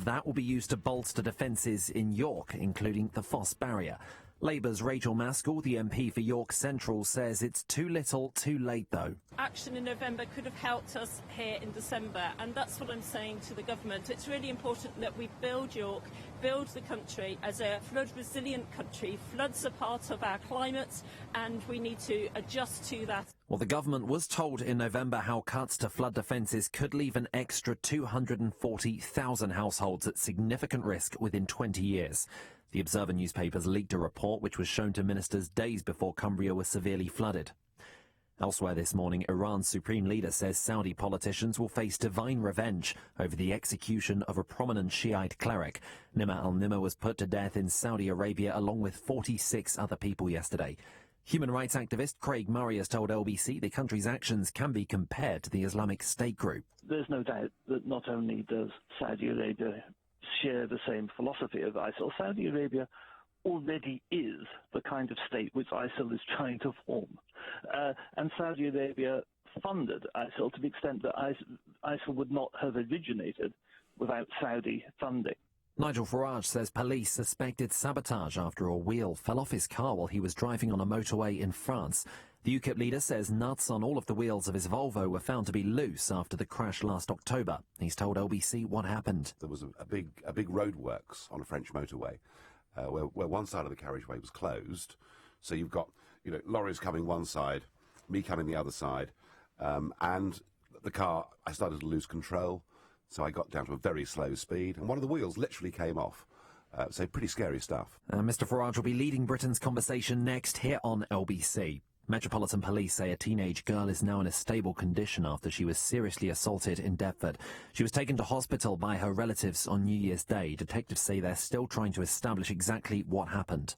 of that will be used to bolster defences in York, including the Foss Barrier. Labour's Rachel Maskell, the MP for York Central, says it's too little, too late, though. Action in November could have helped us here in December, and that's what I'm saying to the government. It's really important that we build York, build the country as a flood-resilient country. Floods are part of our climate, and we need to adjust to that. Well, the government was told in November how cuts to flood defences could leave an extra 240,000 households at significant risk within 20 years. The Observer newspapers leaked a report which was shown to ministers days before Cumbria was severely flooded. Elsewhere this morning, Iran's supreme leader says Saudi politicians will face divine revenge over the execution of a prominent Shiite cleric. Nimr al-Nimr was put to death in Saudi Arabia along with 46 other people yesterday. Human rights activist Craig Murray has told LBC the country's actions can be compared to the Islamic State group. There's no doubt that not only does Saudi Arabia share the same philosophy of ISIL, Saudi Arabia already is the kind of state which ISIL is trying to form. And Saudi Arabia funded ISIL to the extent that ISIL would not have originated without Saudi funding. Nigel Farage says police suspected sabotage after a wheel fell off his car while he was driving on a motorway in France. The UKIP leader says nuts on all of the wheels of his Volvo were found to be loose after the crash last October. He's told LBC what happened. There was a big roadworks on a French motorway where one side of the carriageway was closed. So you've got lorries coming one side, me coming the other side, and the car, I started to lose control. So I got down to a very slow speed, and one of the wheels literally came off. So pretty scary stuff. Mr. Farage will be leading Britain's conversation next here on LBC. Metropolitan Police say a teenage girl is now in a stable condition after she was seriously assaulted in Deptford. She was taken to hospital by her relatives on New Year's Day. Detectives say they're still trying to establish exactly what happened.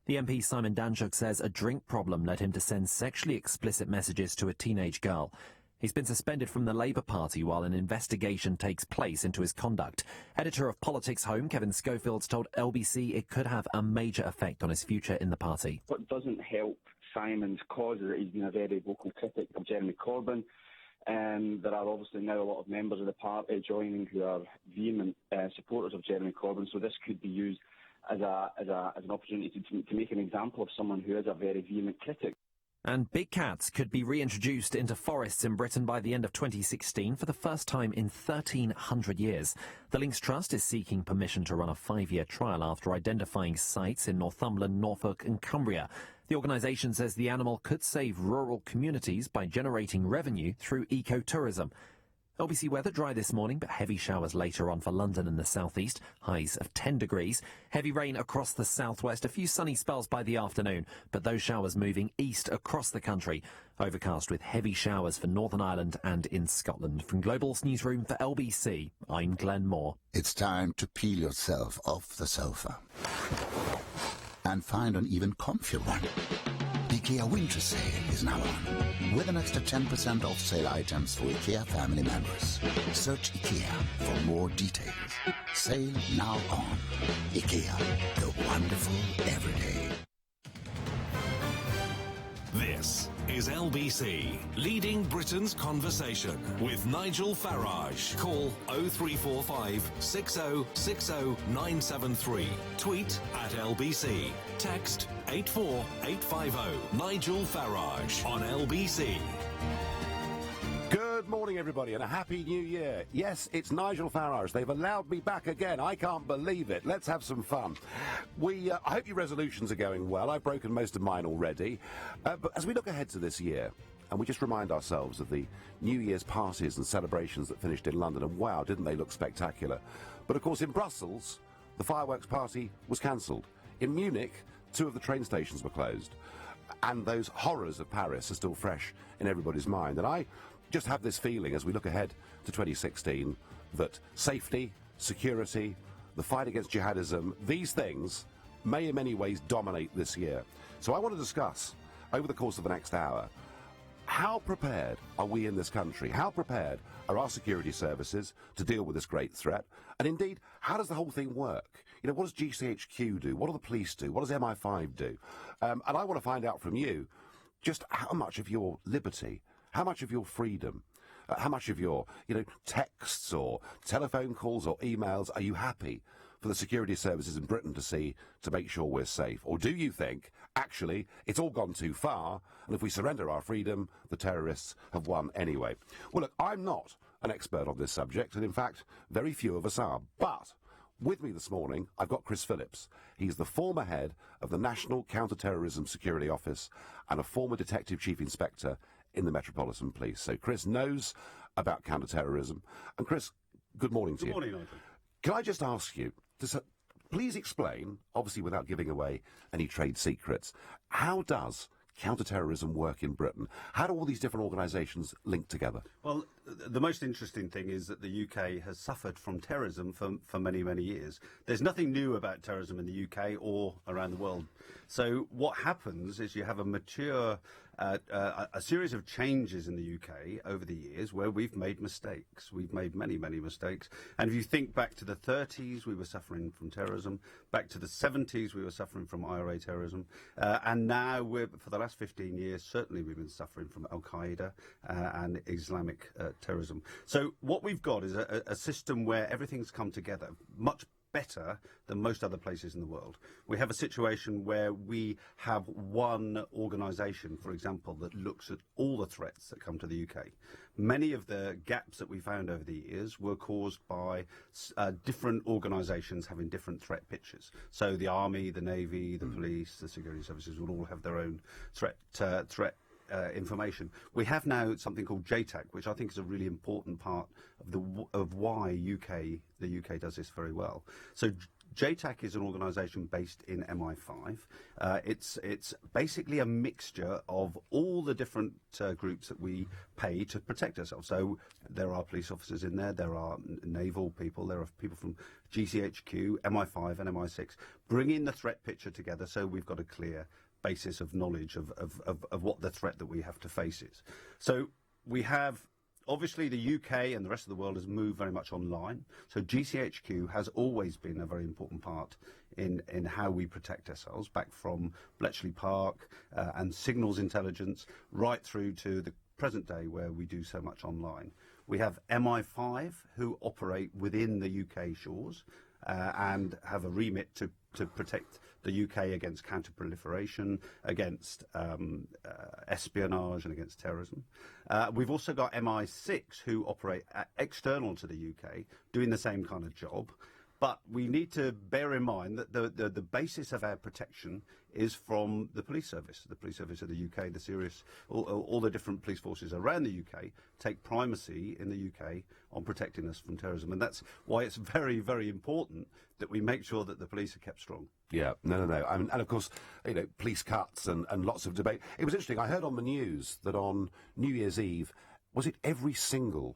The MP Simon Danchuk says a drink problem led him to send sexually explicit messages to a teenage girl. He's been suspended from the Labour Party while an investigation takes place into his conduct. Editor of Politics Home, Kevin Schofield's told LBC it could have a major effect on his future in the party. What doesn't help Simon's cause is that he's been a very vocal critic of Jeremy Corbyn. There are obviously now a lot of members of the party joining who are vehement supporters of Jeremy Corbyn, so this could be used as an opportunity to make an example of someone who is a very vehement critic. And big cats could be reintroduced into forests in Britain by the end of 2016 for the first time in 1,300 years. The Links Trust is seeking permission to run a 5-year trial after identifying sites in Northumberland, Norfolk and Cumbria. The organisation says the animal could save rural communities by generating revenue through ecotourism. LBC weather dry this morning, but heavy showers later on for London and the southeast, highs of 10 degrees. Heavy rain across the southwest, a few sunny spells by the afternoon, but those showers moving east across the country. Overcast with heavy showers for Northern Ireland and in Scotland. From Global's newsroom for LBC, I'm Glenn Moore. It's time to peel yourself off the sofa and find an even comfier one. IKEA Winter Sale is now on, with an extra 10% off sale items for IKEA family members. Search IKEA for more details. Sale now on. IKEA, the wonderful everyday. This is LBC, leading Britain's conversation with Nigel Farage. Call 0345 6060 973. Tweet at LBC. Text 84850. Nigel Farage on LBC. Good morning, everybody, and a happy new year. Yes, it's Nigel Farage. They've allowed me back again. I can't believe it. Let's have some fun. I hope your resolutions are going well. I've broken most of mine already. But as we look ahead to this year, and we just remind ourselves of the New Year's parties and celebrations that finished in London, and wow, didn't they look spectacular. But of course, in Brussels, the fireworks party was cancelled. In Munich, 2 of the train stations were closed. And those horrors of Paris are still fresh in everybody's mind. And I just have this feeling as we look ahead to 2016 that safety, security, the fight against jihadism, these things may in many ways dominate this year. So I want to discuss over the course of the next hour, how prepared are we in this country? How prepared are our security services to deal with this great threat? And indeed, how does the whole thing work? You know, what does GCHQ do? What do the police do? What does MI5 do? And I want to find out from you just how much of your liberty, how much of your freedom, How much of your, texts or telephone calls or emails are you happy for the security services in Britain to see to make sure we're safe? Or do you think, actually, it's all gone too far, and if we surrender our freedom, the terrorists have won anyway? Well, look, I'm not an expert on this subject, and in fact, very few of us are. But with me this morning, I've got Chris Phillips. He's the former head of the National Counter-Terrorism Security Office and a former Detective Chief Inspector in the Metropolitan Police. So Chris knows about counter-terrorism. And Chris, good morning to you. Good morning, Nigel. Can I just ask you, please explain, obviously without giving away any trade secrets, how does counter-terrorism work in Britain? How do all these different organisations link together? Well, the most interesting thing is that the UK has suffered from terrorism for many, many years. There's nothing new about terrorism in the UK or around the world. So what happens is you have a mature, a series of changes in the UK over the years where we've made mistakes. We've made many, many mistakes. And if you think back to the 30s, we were suffering from terrorism. Back to the 70s, we were suffering from IRA terrorism. And now, for the last 15 years, certainly we've been suffering from Al-Qaeda and Islamic terrorism. So what we've got is a system where everything's come together much better than most other places in the world. We have a situation where we have one organisation, for example, that looks at all the threats that come to the UK. Many of the gaps that we found over the years were caused by different organisations having different threat pictures. So the Army, the Navy, the police, the security services would all have their own threat information. We have now something called JTAC, which I think is a really important part of why the UK does this very well. So JTAC is an organisation based in MI5. It's basically a mixture of all the different groups that we pay to protect ourselves. So there are police officers in there, there are naval people, there are people from GCHQ, MI5 and MI6, bringing the threat picture together so we've got a clear basis of knowledge of what the threat that we have to face is. So we have, obviously the UK and the rest of the world has moved very much online. So GCHQ has always been a very important part in how we protect ourselves, back from Bletchley Park and signals intelligence right through to the present day where we do so much online. We have MI5 who operate within the UK shores and have a remit to protect the UK against counter-proliferation, against espionage and against terrorism. We've also got MI6 who operate external to the UK, doing the same kind of job. But we need to bear in mind that the basis of our protection is from the police service of the UK, all the different police forces around the UK take primacy in the UK on protecting us from terrorism. And that's why it's very, very important that we make sure that the police are kept strong. Yeah, no. And of course, police cuts and lots of debate. It was interesting, I heard on the news that on New Year's Eve, was it every single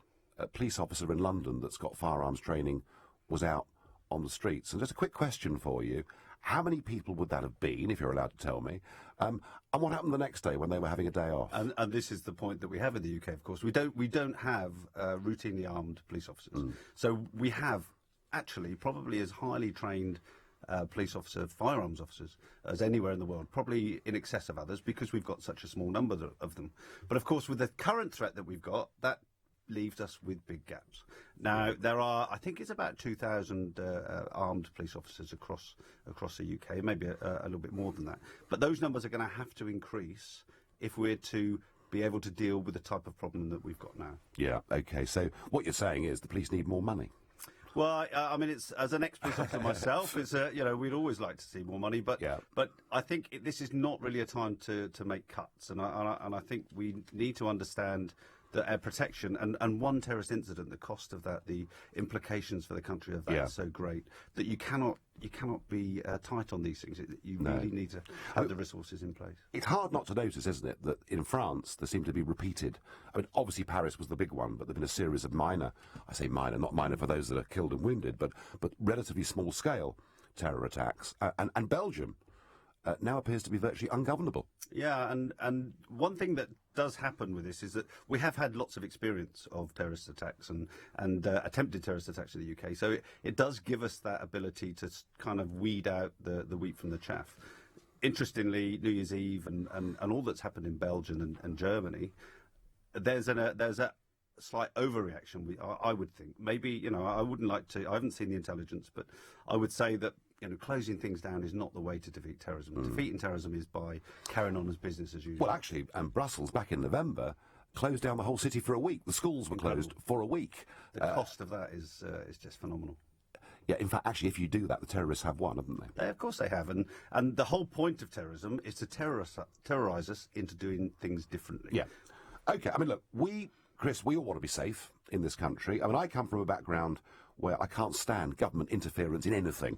police officer in London that's got firearms training was out on the streets? And just a quick question for you. How many people would that have been, if you're allowed to tell me? And what happened the next day when they were having a day off? And this is the point that we have in the UK, of course. We don't have routinely armed police officers. So we have actually probably as highly trained police officers, firearms officers, as anywhere in the world, probably in excess of others, because we've got such a small number of them. But of course, with the current threat that we've got, that leaves us with big gaps. Now, there are, I think it's about 2,000 armed police officers across the UK, maybe a little bit more than that. But those numbers are going to have to increase if we're to be able to deal with the type of problem that we've got now. Yeah, OK. So what you're saying is the police need more money. Well, I mean, it's, as an ex-police officer myself, it's we'd always like to see more money, but I think this is not really a time to make cuts, and I think we need to understand that our protection and one terrorist incident, the cost of that, the implications for the country of that is so great that you cannot be tight on these things. You really need to have the resources in place. It's hard not to notice, isn't it, that in France there seem to be repeated. I mean, obviously Paris was the big one, but there've been a series of minor, I say minor, not minor for those that are killed and wounded, but relatively small scale terror attacks. And Belgium now appears to be virtually ungovernable. Yeah, and one thing that does happen with this is that we have had lots of experience of terrorist attacks and attempted terrorist attacks in the UK. So it does give us that ability to kind of weed out the wheat from the chaff. Interestingly, New Year's Eve and all that's happened in Belgium and Germany, there's a slight overreaction. I would think maybe I wouldn't like to. I haven't seen the intelligence, but I would say that closing things down is not the way to defeat terrorism. Defeating terrorism is by carrying on as business as usual. Well, actually, Brussels back in November closed down the whole city for a week. The schools were closed for a week. The cost of that is just phenomenal. Yeah, in fact, actually, if you do that, the terrorists have won, haven't they? Of course they have, and the whole point of terrorism is to terrorise us into doing things differently. Yeah. Okay, I mean, look, Chris, we all want to be safe in this country. I mean, I come from a background where I can't stand government interference in anything.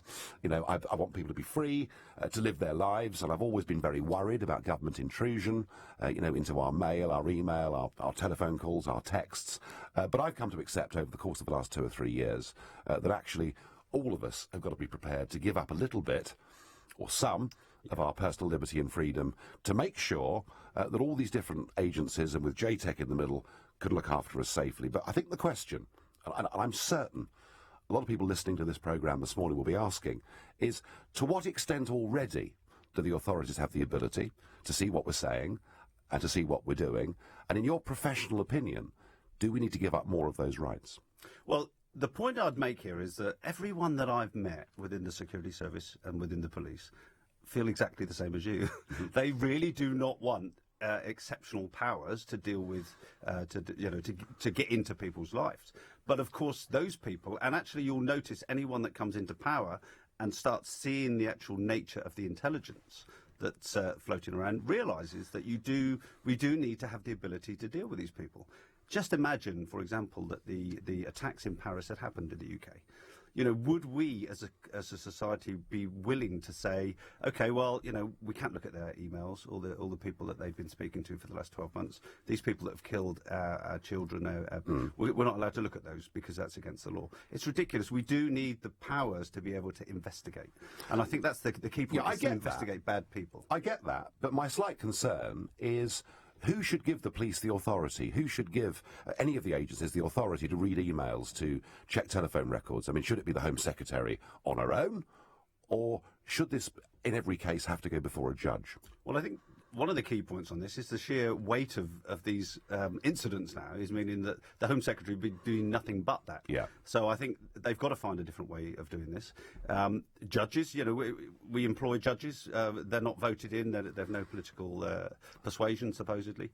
I want people to be free, to live their lives, and I've always been very worried about government intrusion, into our mail, our email, our telephone calls, our texts. But I've come to accept over the course of the last 2 or 3 years that actually all of us have got to be prepared to give up a little bit, or some, of our personal liberty and freedom to make sure that all these different agencies, and with JTech in the middle, could look after us safely. But I think the question, and I'm certain a lot of people listening to this programme this morning will be asking, is to what extent already do the authorities have the ability to see what we're saying and to see what we're doing? And in your professional opinion, do we need to give up more of those rights? Well, the point I'd make here is that everyone that I've met within the security service and within the police feel exactly the same as you. They really do not want exceptional powers to deal with, to get into people's lives. But of course, those people, and actually you'll notice anyone that comes into power and starts seeing the actual nature of the intelligence that's floating around, realises that we do need to have the ability to deal with these people. Just imagine, for example, that the attacks in Paris had happened in the UK. Would we as a society be willing to say, okay, well, we can't look at their emails, all the people that they've been speaking to for the last 12 months, these people that have killed our children, we're not allowed to look at those because that's against the law. It's ridiculous. We do need the powers to be able to investigate. And I think that's the key point, is to investigate bad people. I get that, but my slight concern is, who should give the police the authority? Who should give any of the agencies the authority to read emails, to check telephone records? I mean, should it be the Home Secretary on her own? Or should this, in every case, have to go before a judge? Well, I think one of the key points on this is the sheer weight of these incidents now is meaning that the Home Secretary will be doing nothing but that. Yeah. So I think they've got to find a different way of doing this. Judges, we employ judges. They're not voted in. They've no political persuasion, supposedly.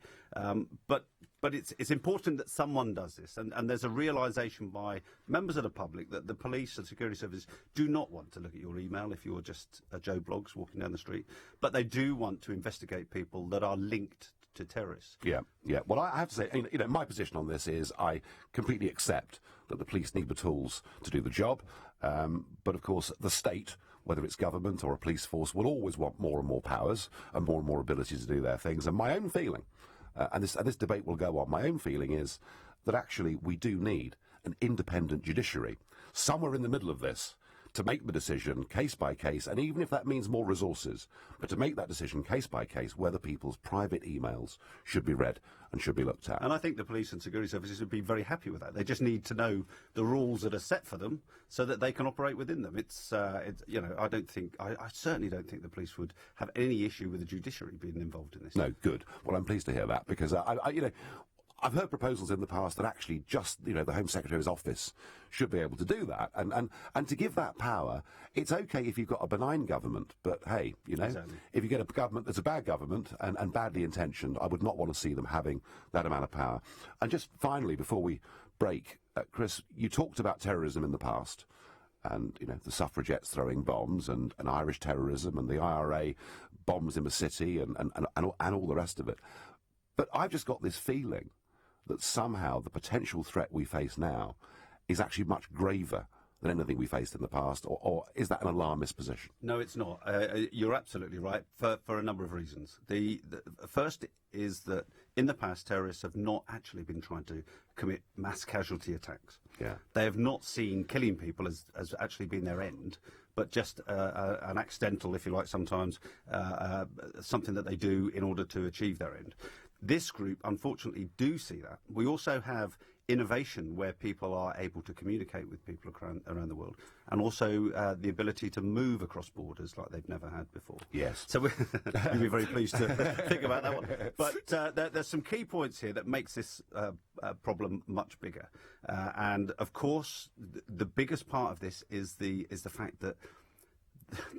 But it's important that someone does this. And there's a realisation by members of the public that the police and security services do not want to look at your email if you're just a Joe Bloggs walking down the street. But they do want to investigate people that are linked to terrorists. Yeah. Well, I have to say, my position on this is I completely accept that the police need the tools to do the job. But, of course, the state, whether it's government or a police force, will always want more and more powers and more ability to do their things. And my own feeling, and this debate will go on, my own feeling is that actually we do need an independent judiciary somewhere in the middle of this to make the decision case by case, and even if that means more resources, but to make that decision case by case whether people's private emails should be read and should be looked at. And I think the police and security services would be very happy with that. They just need to know the rules that are set for them so that they can operate within them. I certainly don't think the police would have any issue with the judiciary being involved in this. No, good. Well, I'm pleased to hear that, because I've heard proposals in the past that actually just, the Home Secretary's office should be able to do that. And to give that power, it's okay if you've got a benign government, but hey, Exactly. If you get a government that's a bad government and badly intentioned, I would not want to see them having that amount of power. And just finally, before we break, Chris, you talked about terrorism in the past, and, the suffragettes throwing bombs and Irish terrorism and the IRA bombs in the city and all the rest of it. But I've just got this feeling that somehow the potential threat we face now is actually much graver than anything we faced in the past, or is that an alarmist position? No, it's not. You're absolutely right for a number of reasons. The first is that in the past, terrorists have not actually been trying to commit mass casualty attacks. Yeah. They have not seen killing people as actually being their end, but just an accidental, if you like, sometimes something that they do in order to achieve their end. This group, unfortunately, do see that. We also have innovation where people are able to communicate with people around the world, and also the ability to move across borders like they've never had before. Yes. So you'll be very pleased to think about that one. But there's some key points here that makes this problem much bigger. And, of course, the biggest part of this is the fact that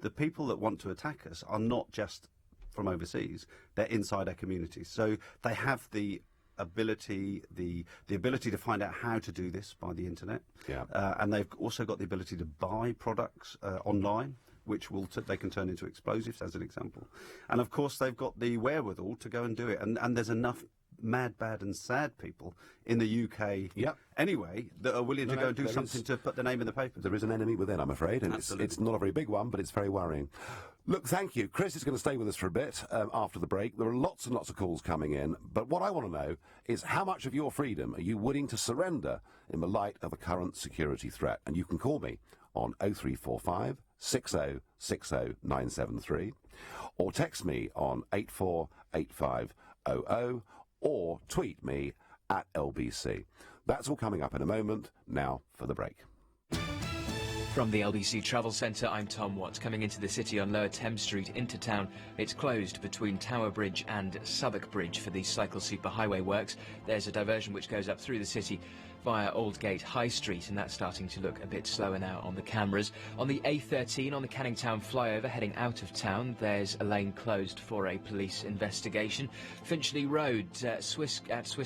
the people that want to attack us are not just from overseas, they're inside our communities. So they have the ability to find out how to do this by the internet. Yeah. And they've also got the ability to buy products online, which they can turn into explosives, as an example. And, of course, they've got the wherewithal to go and do it. And there's enough mad, bad and sad people in the UK anyway that are willing to go and do something to put their name in the paper. There is an enemy within, I'm afraid, and it's not a very big one, but it's very worrying. Look, thank you. Chris is going to stay with us for a bit after the break. There are lots and lots of calls coming in, but what I want to know is how much of your freedom are you willing to surrender in the light of the current security threat? And you can call me on 0345 60 60 973 or text me on 848500 or tweet me at LBC. That's all coming up in a moment. Now for the break. From the LBC Travel Centre, I'm Tom Watts. Coming into the city on Lower Thames Street into town, it's closed between Tower Bridge and Southwark Bridge for the cycle superhighway works. There's a diversion which goes up through the city via Aldgate High Street, and that's starting to look a bit slower now on the cameras. On the A13, on the Canning Town flyover heading out of town, there's a lane closed for a police investigation. Finchley Road, at Swiss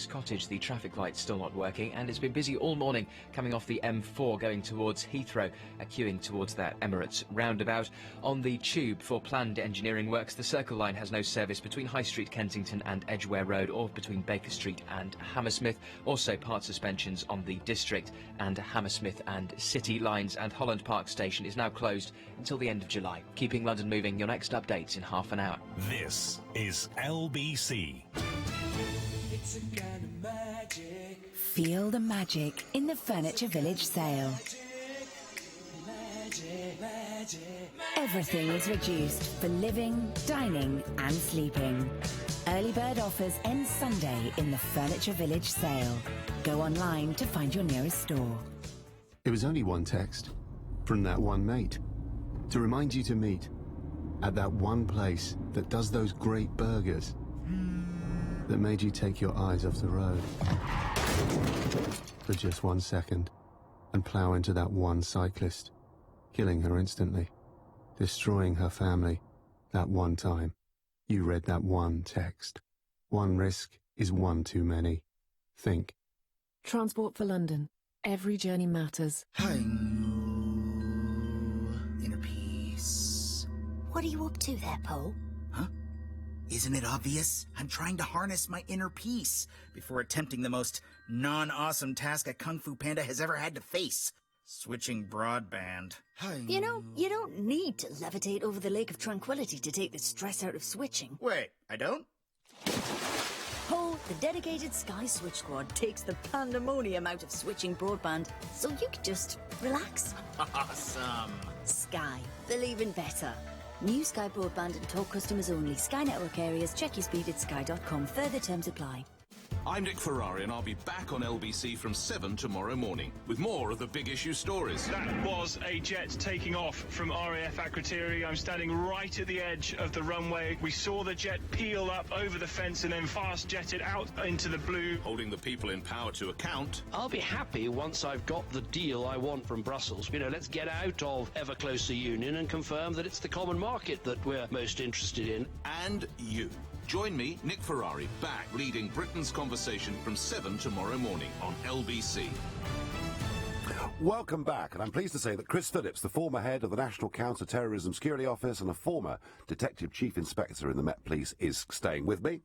Cottage, the traffic light's still not working, and it's been busy all morning coming off the M4 going towards Heathrow, queuing towards that Emirates roundabout. On the Tube, for planned engineering works, the Circle Line has no service between High Street, Kensington and Edgware Road, or between Baker Street and Hammersmith. Also part suspensions on the District and Hammersmith and City lines, and Holland Park Station is now closed until the end of July. Keeping London moving, your next updates in half an hour. This is LBC. It's a kind of magic. Feel the magic in the Furniture Village sale. Everything is reduced for living, dining and sleeping. Early bird offers end Sunday in the Furniture Village sale. Go online to find your nearest store. It was only one text from that one mate to remind you to meet at that one place that does those great burgers that made you take your eyes off the road for just 1 second and plow into that one cyclist, killing her instantly, destroying her family that one time. You read that one text. One risk is one too many. Think. Transport for London. Every journey matters. Inner peace. What are you up to there, Paul? Huh? Isn't it obvious? I'm trying to harness my inner peace before attempting the most non-awesome task a Kung Fu Panda has ever had to face. Switching broadband. You know, you don't need to levitate over the Lake of Tranquility to take the stress out of switching. Wait, I don't? Paul, the dedicated Sky Switch Squad takes the pandemonium out of switching broadband, so you can just relax. Awesome. Sky. Believe in better. New Sky Broadband and talk customers only. Sky Network areas. Check your speed at sky.com. Further terms apply. I'm Nick Ferrari, and I'll be back on LBC from 7 tomorrow morning with more of the big issue stories. That was a jet taking off from RAF Akrotiri. I'm standing right at the edge of the runway. We saw the jet peel up over the fence and then fast jetted out into the blue. Holding the people in power to account. I'll be happy once I've got the deal I want from Brussels. You know, let's get out of ever closer union and confirm that it's the common market that we're most interested in. And you. Join me, Nick Ferrari, back leading Britain's conversation from 7 tomorrow morning on LBC. Welcome back, and I'm pleased to say that Chris Phillips, the former head of the National Counter-Terrorism Security Office and a former Detective Chief Inspector in the Met Police, is staying with me.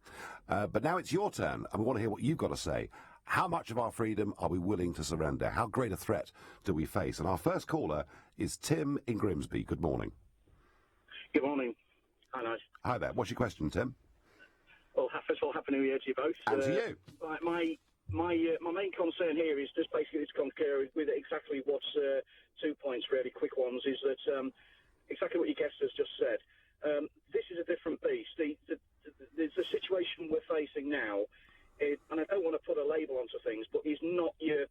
But now it's your turn, and we want to hear what you've got to say. How much of our freedom are we willing to surrender? How great a threat do we face? And our first caller is Tim in Grimsby. Good morning. Good morning. Hi, Nigel. Hi there. What's your question, Tim? Well, first of all, Happy New Year to you both. And to you. My main concern here is just basically to concur with exactly what's 2 points, really quick ones, is that exactly what your guest has just said. This is a different beast. The situation we're facing facing now, and I don't want to put a label onto things, but is not your,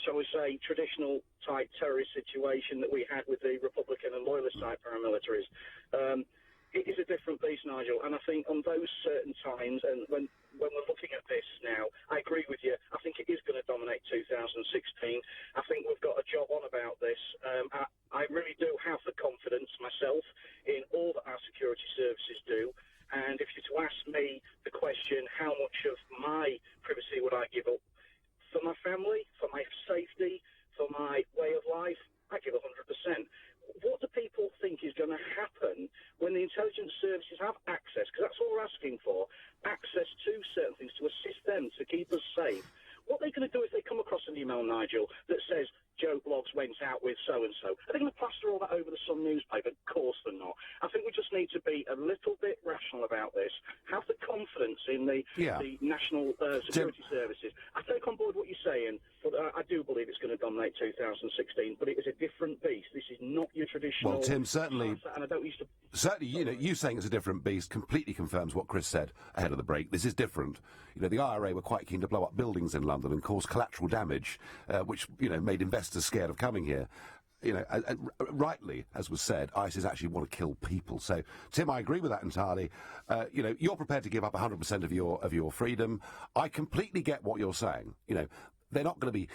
shall we say, traditional type terrorist situation that we had with the Republican and Loyalist type paramilitaries. It is a different beast, Nigel, and I think on those certain times, and when we're looking at this now, I agree with you. I think it is going to dominate 2016. I think we've got a job on about this. I really do have the confidence myself in all that our security services do. And if you're to ask me the question, how much of my privacy would I give up for my family, for my safety, for my way of life, I give 100%. What do people think is going to happen when the intelligence services have access, because that's all we're asking for, access to certain things to assist them, to keep us safe? What are they going to do if they come across an email, Nigel, that says Joe Bloggs went out with so-and-so? Are they going to plaster all that over the Sun newspaper? Of course they're not. I think we just need to be a little bit rational about this, have the confidence in the national security services. I take on board what you're saying, but I do believe it's going to dominate 2016, but it is a different beast. This is not your traditional... Well, Tim, certainly... And I don't used to... Certainly, you saying it's a different beast completely confirms what Chris said ahead of the break. This is different. The IRA were quite keen to blow up buildings in London and cause collateral damage, which, made investors scared of coming here. Rightly, as was said, ISIS actually want to kill people. So, Tim, I agree with that entirely. You're prepared to give up 100% of your freedom. I completely get what you're saying. They're not going to be,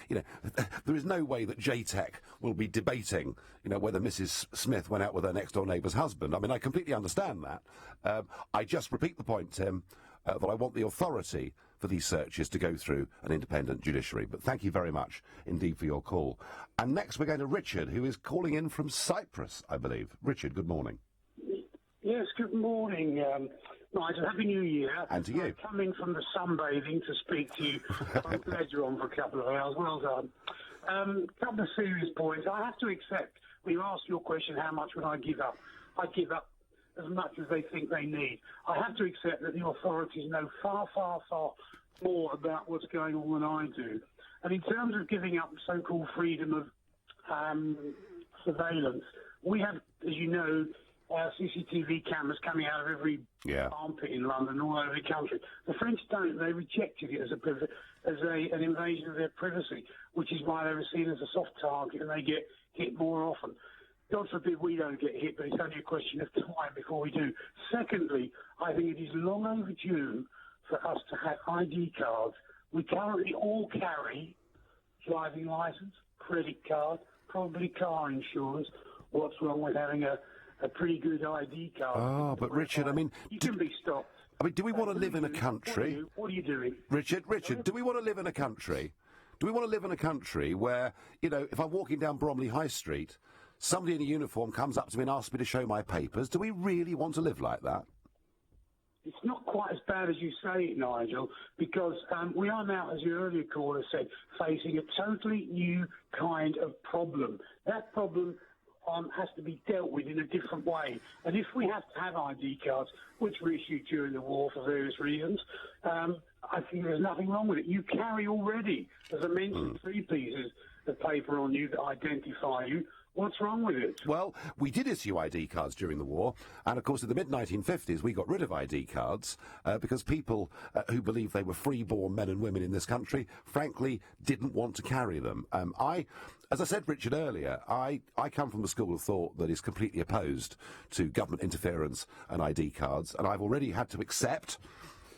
there is no way that JTech will be debating, whether Mrs. Smith went out with her next-door neighbour's husband. I mean, I completely understand that. I just repeat the point, Tim, that I want the authority for these searches to go through an independent judiciary. But thank you very much indeed for your call. And next we're going to Richard, who is calling in from Cyprus, I believe. Richard, good morning. Yes, good morning, Nigel. Happy New Year. And to you. Coming from the sunbathing to speak to you. I'm glad you're on for a couple of hours. Well done. Couple of serious points. I have to accept, when you asked your question, how much would I give up? I'd give up as much as they think they need. I have to accept that the authorities know far, far, far more about what's going on than I do. And in terms of giving up so-called freedom of surveillance, we have, as you know, CCTV cameras coming out of every armpit in London, all over the country. The French don't. They rejected it as an invasion of their privacy, which is why they were seen as a soft target and they get hit more often. God forbid we don't get hit, but it's only a question of time before we do. Secondly, I think it is long overdue for us to have ID cards. We currently all carry driving licence, credit card, probably car insurance. What's wrong with having a pretty good ID card? Oh, but Richard, I mean... You can be stopped. I mean, do we want to live in a country... What are you doing? Richard, do we want to live in a country... Do we want to live in a country where, if I'm walking down Bromley High Street, somebody in a uniform comes up to me and asks me to show my papers? Do we really want to live like that? It's not quite as bad as you say it, Nigel, because we are now, as your earlier caller said, facing a totally new kind of problem. That problem has to be dealt with in a different way. And if we have to have ID cards, which were issued during the war for various reasons, I think there's nothing wrong with it. You carry already, as I mentioned, 3 pieces of paper on you that identify you. What's wrong with it? Well, we did issue ID cards during the war, and of course in the mid-1950s we got rid of ID cards because people who believed they were free-born men and women in this country, frankly, didn't want to carry them. As I said, Richard, earlier, I come from the school of thought that is completely opposed to government interference and ID cards, and I've already had to accept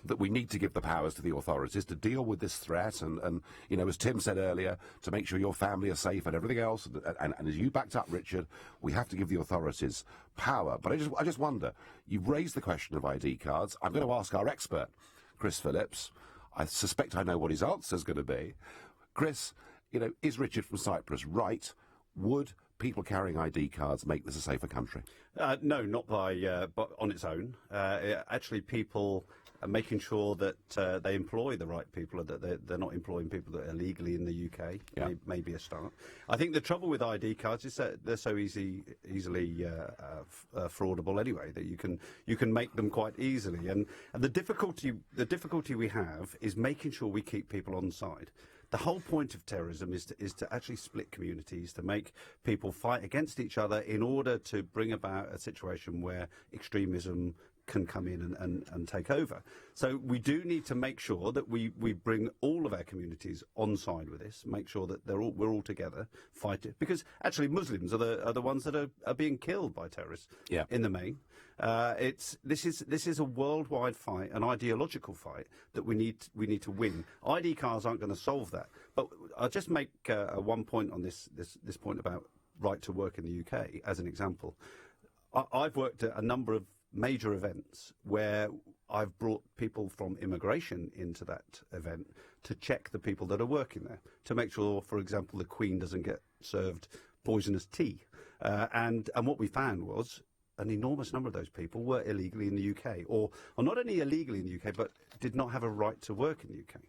that we need to give the powers to the authorities to deal with this threat and as Tim said earlier, to make sure your family are safe and everything else. And as you backed up, Richard, we have to give the authorities power. But I just wonder, you've raised the question of ID cards. I'm going to ask our expert, Chris Phillips. I suspect I know what his answer is going to be. Chris, is Richard from Cyprus right? Would people carrying ID cards make this a safer country? No, not but on its own. Actually, people are making sure that they employ the right people, that they're not employing people that are illegally in the UK. Yeah. May be a start. I think the trouble with ID cards is that they're so easily fraudable anyway, that you can make them quite easily. And the difficulty we have is making sure we keep people on side. The whole point of terrorism is to actually split communities, to make people fight against each other in order to bring about a situation where extremism can come in and take over. So we do need to make sure that we bring all of our communities on side with this, make sure that we're all together, fight it. Because actually Muslims are the ones that are being killed by terrorists in the main. This is a worldwide fight, an ideological fight that we need to win. ID cards aren't going to solve that. But I'll just make one point on this point about right to work in the UK as an example. I've worked at a number of major events where I've brought people from immigration into that event to check the people that are working there, to make sure, for example, the Queen doesn't get served poisonous tea. And what we found was an enormous number of those people were illegally in the UK, or not only illegally in the UK, but did not have a right to work in the UK.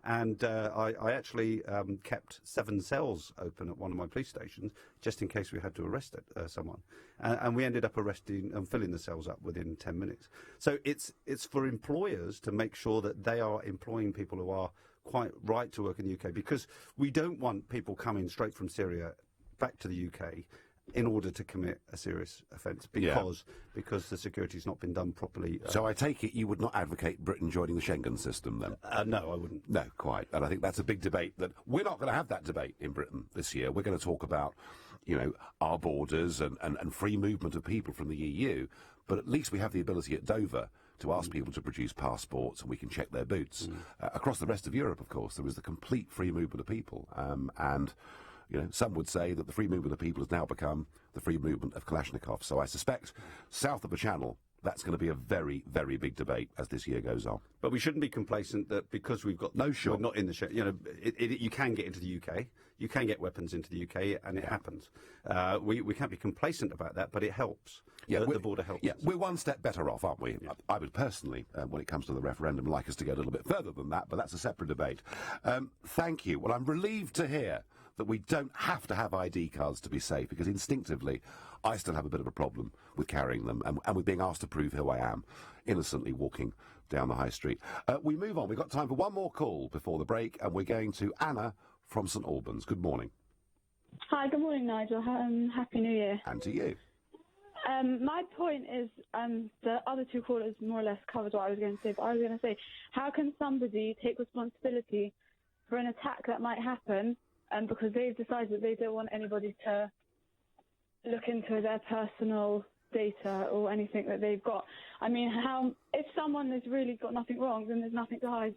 And I actually kept 7 cells open at one of my police stations just in case we had to arrest someone. And we ended up arresting and filling the cells up within 10 minutes. So it's for employers to make sure that they are employing people who are quite right to work in the UK, because we don't want people coming straight from Syria back to the UK in order to commit a serious offence, because the security's not been done properly. So I take it you would not advocate Britain joining the Schengen system, then? No, I wouldn't. No, quite. And I think that's a big debate that we're not going to have that debate in Britain this year. We're going to talk about, our borders and free movement of people from the EU, but at least we have the ability at Dover to ask people to produce passports and we can check their boots. Across the rest of Europe, of course, there is the complete free movement of people. And some would say that the free movement of people has now become the free movement of Kalashnikov. So I suspect south of the Channel, that's going to be a very, very big debate as this year goes on. But we shouldn't be complacent that because we've got we're not in the you can get into the UK, you can get weapons into the UK, and it happens. We can't be complacent about that, but it helps. The border helps. Yeah, we're one step better off, aren't we? Yeah. I would personally, when it comes to the referendum, like us to go a little bit further than that, but that's a separate debate. Thank you. Well, I'm relieved to hear that we don't have to have ID cards to be safe, because instinctively I still have a bit of a problem with carrying them and with being asked to prove who I am, innocently walking down the high street. We move on. We've got time for one more call before the break, and we're going to Anna from St Albans. Good morning. Hi, good morning, Nigel. Happy New Year. And to you. My point is, the other 2 callers more or less covered what I was going to say, but I was going to say, how can somebody take responsibility for an attack that might happen because they've decided that they don't want anybody to look into their personal data or anything that they've got? I mean, if someone has really got nothing wrong, then there's nothing to hide.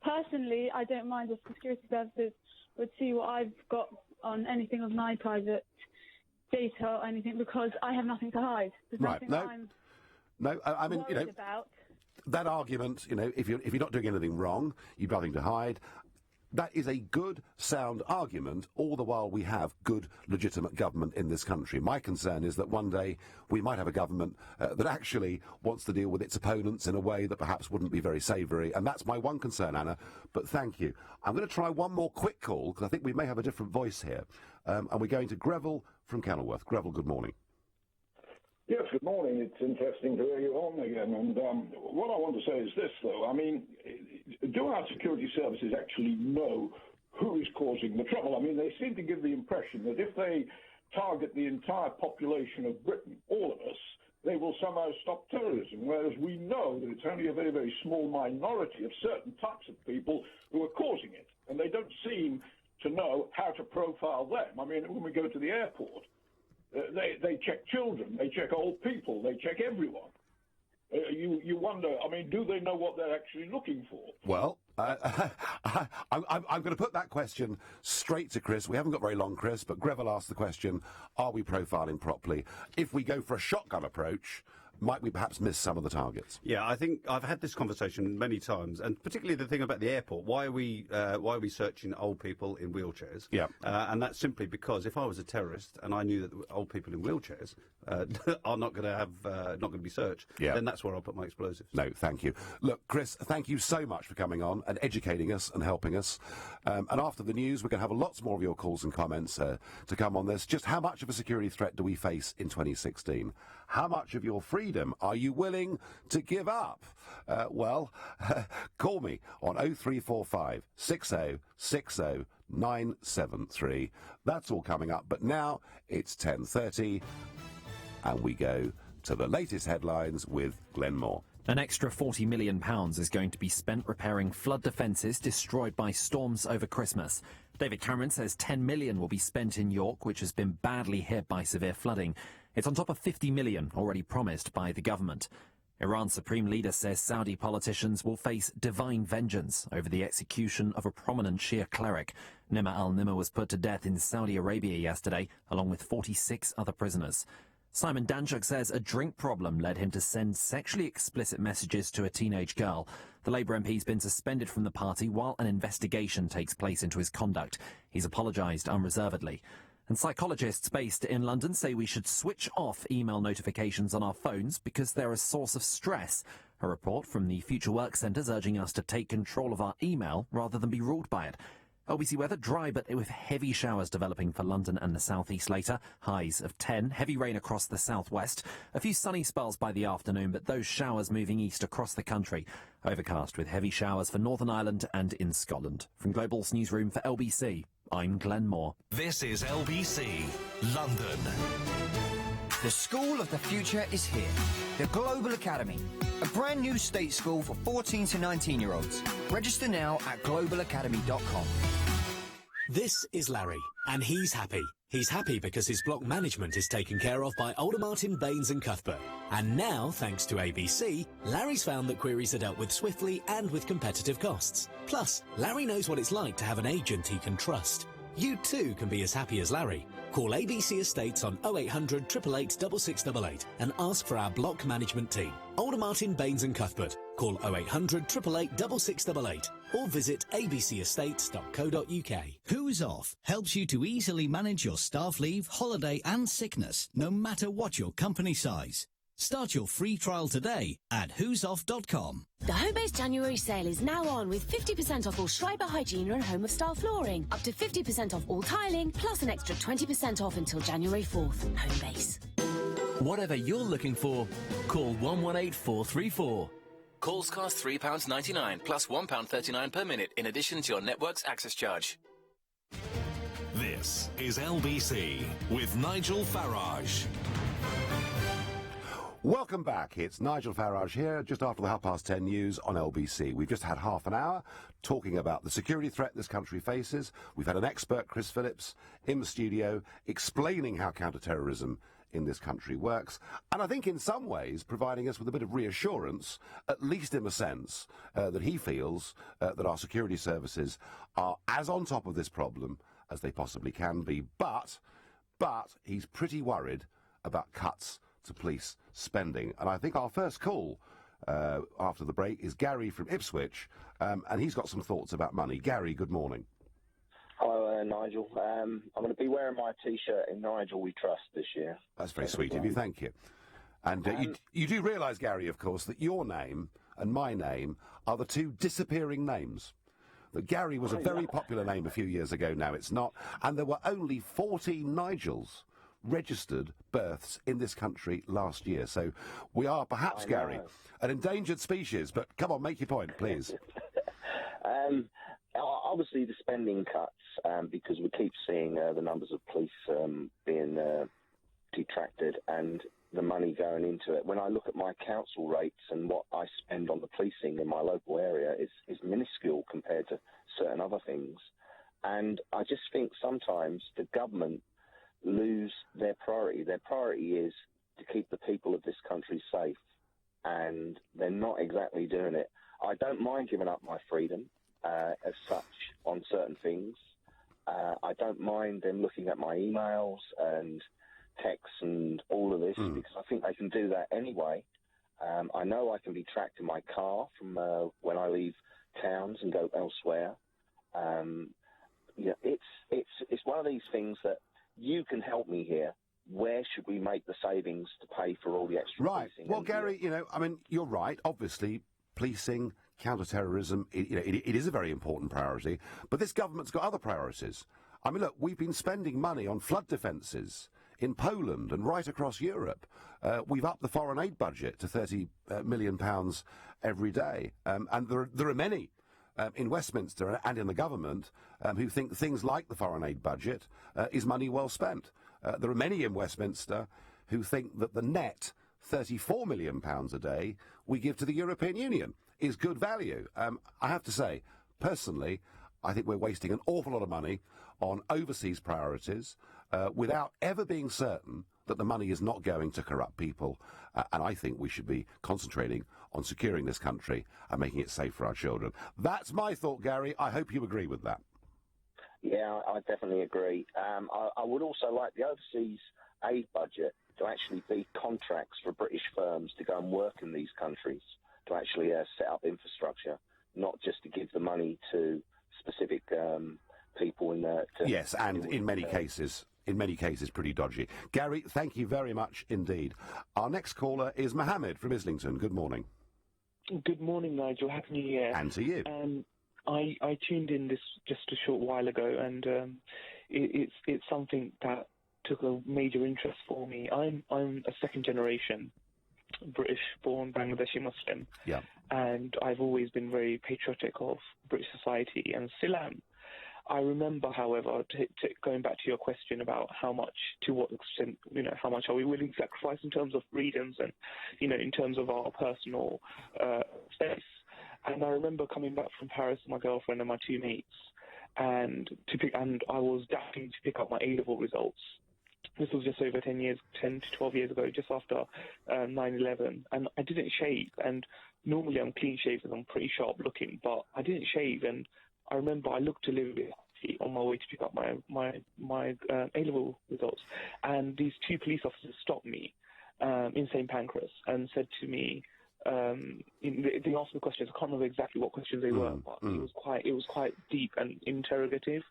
Personally, I don't mind if the security services would see what I've got on anything of my private data or anything, because I have nothing to hide. There's nothing that I'm worried about. That argument, if you're not doing anything wrong, you've nothing to hide. That is a good, sound argument, all the while we have good, legitimate government in this country. My concern is that one day we might have a government that actually wants to deal with its opponents in a way that perhaps wouldn't be very savoury, and that's my one concern, Anna, but thank you. I'm going to try one more quick call, because I think we may have a different voice here, and we're going to Greville from Kenilworth. Greville, good morning. Yes, good morning. It's interesting to hear you on again. And what I want to say is this, though. I mean, do our security services actually know who is causing the trouble? I mean, they seem to give the impression that if they target the entire population of Britain, all of us, they will somehow stop terrorism, whereas we know that it's only a very, very small minority of certain types of people who are causing it. And they don't seem to know how to profile them. I mean, when we go to the airport, they check children, they check old people, they check everyone. You wonder, I mean, do they know what they're actually looking for? Well, I'm going to put that question straight to Chris. We haven't got very long, Chris, but Greville asked the question, are we profiling properly? If we go for a shotgun approach, might we perhaps miss some of the targets? Yeah, I think I've had this conversation many times, and particularly the thing about the airport. Why are we searching old people in wheelchairs? Yeah, and that's simply because if I was a terrorist and I knew that old people in wheelchairs are not going to be searched, then that's where I'll put my explosives. No, thank you. Look, Chris, thank you so much for coming on and educating us and helping us. And after the news, we're going to have lots more of your calls and comments to come on this. Just how much of a security threat do we face in 2016? How much of your freedom are you willing to give up? Call me on 0345 60 60 973. That's all coming up, but now it's 10:30 and we go to the latest headlines with Glenn Moore. An extra £40 million is going to be spent repairing flood defences destroyed by storms over Christmas. David Cameron says £10 million will be spent in York, which has been badly hit by severe flooding. It's on top of £50 million already promised by the government. Iran's supreme leader says Saudi politicians will face divine vengeance over the execution of a prominent Shia cleric. Nimr al-Nimr was put to death in Saudi Arabia yesterday, along with 46 other prisoners. Simon Danchuk says a drink problem led him to send sexually explicit messages to a teenage girl. The Labour MP's been suspended from the party while an investigation takes place into his conduct. He's apologised unreservedly. And psychologists based in London say we should switch off email notifications on our phones because they're a source of stress. A report from the Future Work Centre's urging us to take control of our email rather than be ruled by it. LBC weather, dry but with heavy showers developing for London and the southeast later. Highs of 10, heavy rain across the southwest. A few sunny spells by the afternoon, but those showers moving east across the country. Overcast with heavy showers for Northern Ireland and in Scotland. From Global's newsroom for LBC, I'm Glenn Moore. This is LBC, London. The school of the future is here. The Global Academy. A brand new state school for 14 to 19-year-olds. Register now at globalacademy.com. This is Larry, and he's happy. He's happy because his block management is taken care of by Alder Martin, Baines and Cuthbert. And now, thanks to ABC, Larry's found that queries are dealt with swiftly and with competitive costs. Plus, Larry knows what it's like to have an agent he can trust. You too can be as happy as Larry. Call ABC Estates on 0800 888 6688 and ask for our block management team. Alder Martin, Baines and Cuthbert. Call 0800 888 6688 or visit abcestates.co.uk. Who's Off helps you to easily manage your staff leave, holiday and sickness, no matter what your company size. Start your free trial today at who'soff.com. The Homebase January sale is now on with 50% off all Schreiber Hygiene and Home of Style flooring, up to 50% off all tiling, plus an extra 20% off until January 4th. Homebase. Whatever you're looking for, call 118434. Calls cost £3.99 plus £1.39 per minute in addition to your network's access charge. This is LBC with Nigel Farage. Welcome back. It's Nigel Farage here, just after the 10:30 news on LBC. We've just had half an hour talking about the security threat this country faces. We've had an expert, Chris Phillips, in the studio explaining how counter-terrorism in this country works, and I think in some ways providing us with a bit of reassurance, at least in the sense that he feels that our security services are as on top of this problem as they possibly can be, but he's pretty worried about cuts to police spending. And I think our first call after the break is Gary from Ipswich, and he's got some thoughts about money. Gary, good morning. Hello, Nigel. I'm going to be wearing my T-shirt in Nigel We Trust this year. That's very sweet of you, thank you. And you do realise, Gary, of course, that your name and my name are the two disappearing names. That Gary was a very popular name a few years ago, now it's not, and there were only 14 Nigels registered births in this country last year. So we are perhaps, Gary, an endangered species, but come on, make your point, please. Obviously the spending cuts, because we keep seeing the numbers of police being detracted and the money going into it. When I look at my council rates and what I spend on the policing in my local area, is minuscule compared to certain other things. And I just think sometimes the government lose their priority. Their priority is to keep the people of this country safe, and they're not exactly doing it. I don't mind giving up my freedom as such on certain things. I don't mind them looking at my emails and texts and all of this because I think they can do that anyway. I know I can be tracked in my car from when I leave towns and go elsewhere. It's one of these things that you can help me here. Where should we make the savings to pay for all the extra policing? Well, Gary, you're right. Obviously, policing, counter-terrorism, it is a very important priority. But this government's got other priorities. I mean, look, we've been spending money on flood defences in Poland and right across Europe. We've upped the foreign aid budget to £30 million every day. And there are many in Westminster and in the government who think things like the foreign aid budget is money well spent. There are many in Westminster who think that the net £34 million a day we give to the European Union is good value. I have to say, personally, I think we're wasting an awful lot of money on overseas priorities without ever being certain that the money is not going to corrupt people. And I think we should be concentrating on securing this country and making it safe for our children. That's my thought, Gary. I hope you agree with that. Yeah, I definitely agree. I would also like the overseas aid budget to actually be contracts for British firms to go and work in these countries, to actually set up infrastructure, not just to give the money to specific people in the... Yes, and in many cases, pretty dodgy. Gary, thank you very much indeed. Our next caller is Mohammed from Islington. Good morning. Good morning, Nigel. Happy New Year. And to you. I tuned in this just a short while ago, and it's something that took a major interest for me. I'm a second generation British-born Bangladeshi Muslim, and I've always been very patriotic of British society and still am. I remember, however, going back to your question about to what extent, how much are we willing to sacrifice in terms of freedoms and, in terms of our personal space. And I remember coming back from Paris with my girlfriend and my two mates, and I was dashing to pick up my A-level results. This was just over 10 to 12 years ago, just after 9/11, and I didn't shave. And normally I'm clean shaven, I'm pretty sharp looking, but I didn't shave. And I remember I looked a little bit on my way to pick up my A-level results, and these two police officers stopped me in St Pancras and said to me, they asked me questions. I can't remember exactly what questions they were, but it was quite deep and interrogative,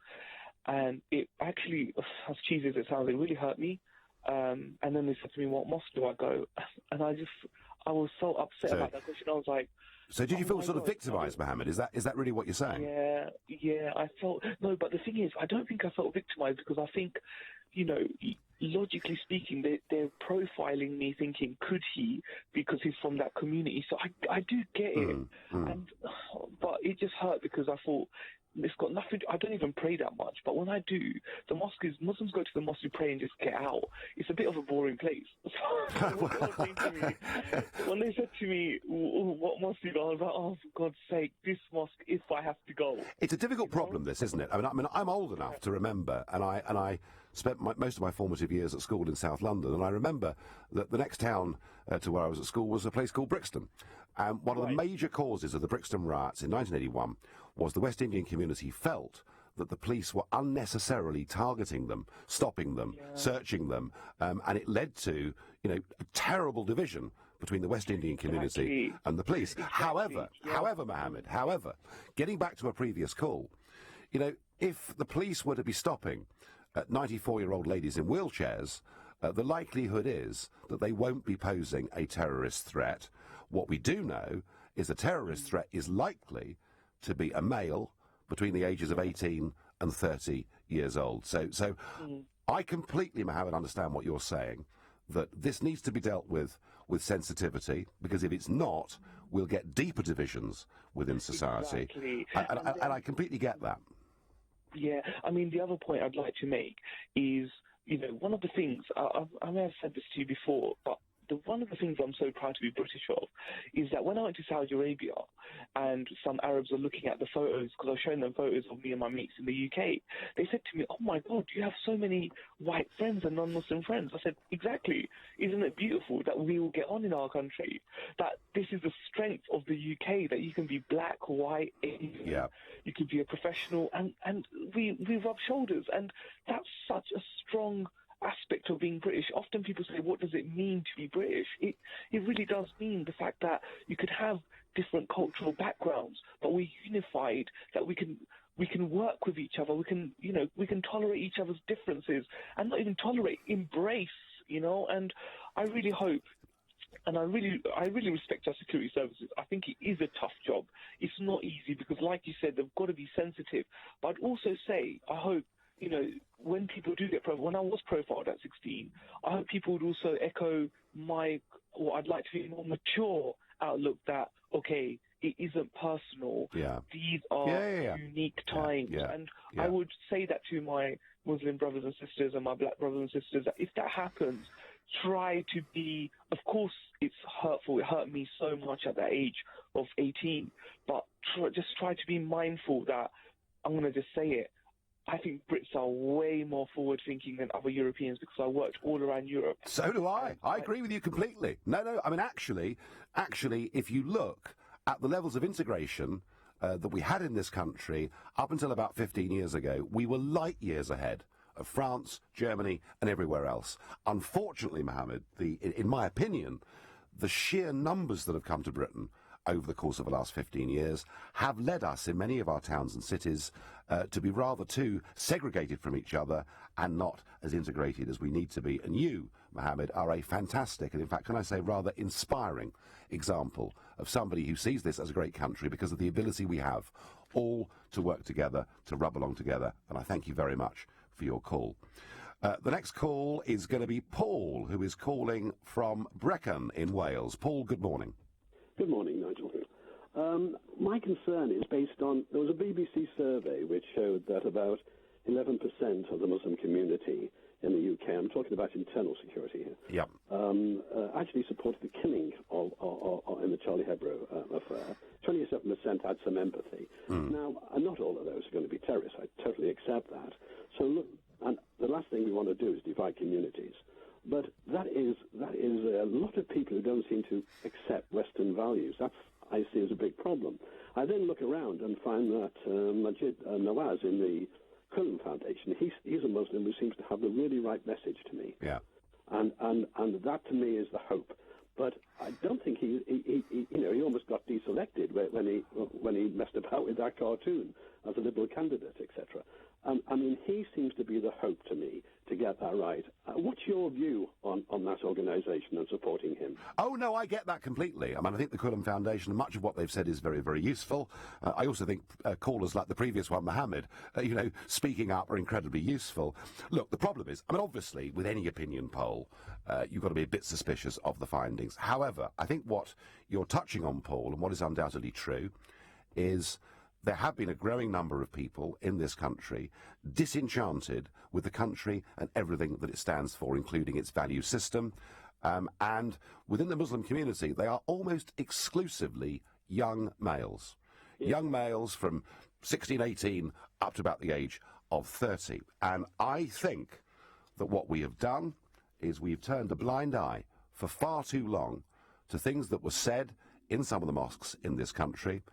and it actually, as cheesy as it sounds, it really hurt me. And then they said to me, "What mosque do I go?" And I was so upset about that question. I was like, so did you feel sort of victimised, Mohammed? Is that really what you're saying? Yeah, I felt... No, but the thing is, I don't think I felt victimised, because I think, logically speaking, they're profiling me, thinking, could he, because he's from that community. So I do get it. But it just hurt, because I thought, it's got nothing... I don't even pray that much, but when I do, Muslims go to the mosque to pray and just get out. It's a bit of a boring place. When they said to me, what mosque do you go? I was like, oh, for God's sake, this mosque, if I have to go. It's a difficult problem, this, isn't it? I mean, I'm old enough to remember, and I spent most of my formative years at school in South London, and I remember that the next town to where I was at school was a place called Brixton. And one of the major causes of the Brixton riots in 1981 was the West Indian community felt that the police were unnecessarily targeting them, stopping them, searching them, and it led to, a terrible division between the West Indian community and the police. However, Mohammed, getting back to a previous call, if the police were to be stopping 94-year-old ladies in wheelchairs, the likelihood is that they won't be posing a terrorist threat. What we do know is a terrorist threat is likely to be a male between the ages of 18 and 30 years old. So I completely, Mohammed, understand what you're saying, that this needs to be dealt with sensitivity, because if it's not, we'll get deeper divisions within society. Exactly. And I completely get that. Yeah, I mean, the other point I'd like to make is, one of the things, I may have said this to you before, but one of the things I'm so proud to be British of is that when I went to Saudi Arabia and some Arabs were looking at the photos, because I was showing them photos of me and my mates in the UK, they said to me, "Oh my God, you have so many white friends and non-Muslim friends." I said, exactly. Isn't it beautiful that we all get on in our country? That this is the strength of the UK, that you can be black, white, Asian, you can be a professional, and we rub shoulders. And that's such a strong aspect of being British. Often people say, what does it mean to be British? It really does mean the fact that you could have different cultural backgrounds, but we're unified, that we can work with each other, we can tolerate each other's differences, and not even tolerate, embrace, and I really hope, and I really respect our security services. I think it is a tough job. It's not easy, because like you said, they've got to be sensitive. But I'd also say, I hope, when people do get profiled, when I was profiled at 16, I hope people would also echo what I'd like to be a more mature outlook, that, okay, it isn't personal. These are unique times. And I would say that to my Muslim brothers and sisters and my black brothers and sisters, that if that happens, try to be, of course, it's hurtful. It hurt me so much at the age of 18, but just try to be mindful that, I'm going to just say it, I think Brits are way more forward-thinking than other Europeans because I worked all around Europe. So do I. I agree with you completely. No, I mean, actually, if you look at the levels of integration that we had in this country up until about 15 years ago, we were light years ahead of France, Germany, and everywhere else. Unfortunately, Mohammed, in my opinion, the sheer numbers that have come to Britain over the course of the last 15 years have led us in many of our towns and cities to be rather too segregated from each other and not as integrated as we need to be. And you, Mohammed, are a fantastic and, in fact, can I say, rather inspiring example of somebody who sees this as a great country because of the ability we have all to work together, to rub along together. And I thank you very much for your call. The next call is going to be Paul, who is calling from Brecon in Wales. Paul, good morning. Good morning, Nigel. My concern is based on, there was a BBC survey which showed that about 11% of the Muslim community in the UK, I'm talking about internal security here, actually supported the killing in the Charlie Hebdo affair. 27% had some empathy. Now, not all of those are going to be terrorists. I totally accept that. So look, and the last thing we want to do is divide communities. But that is a lot of people who don't seem to accept Western values. That's, I see, as a big problem. I then look around and find that Majid Nawaz in the Quillen Foundation, he's a Muslim who seems to have the really right message to me. Yeah. And that to me is the hope. But I don't think he almost got deselected when he messed about with that cartoon as a Liberal candidate, etc. I mean, he seems to be the hope to me to get that right. What's your view on that organisation and supporting him? Oh, no, I get that completely. I mean, I think the Quillen Foundation, much of what they've said is very, very useful. I also think callers like the previous one, Mohammed, speaking up are incredibly useful. Look, the problem is, I mean, obviously, with any opinion poll, you've got to be a bit suspicious of the findings. However, I think what you're touching on, Paul, and what is undoubtedly true, is there have been a growing number of people in this country disenchanted with the country and everything that it stands for, including its value system. And within the Muslim community, they are almost exclusively young males. Young males from 16, 18 up to about the age of 30. And I think that what we have done is we've turned a blind eye for far too long to things that were said in some of the mosques in this country.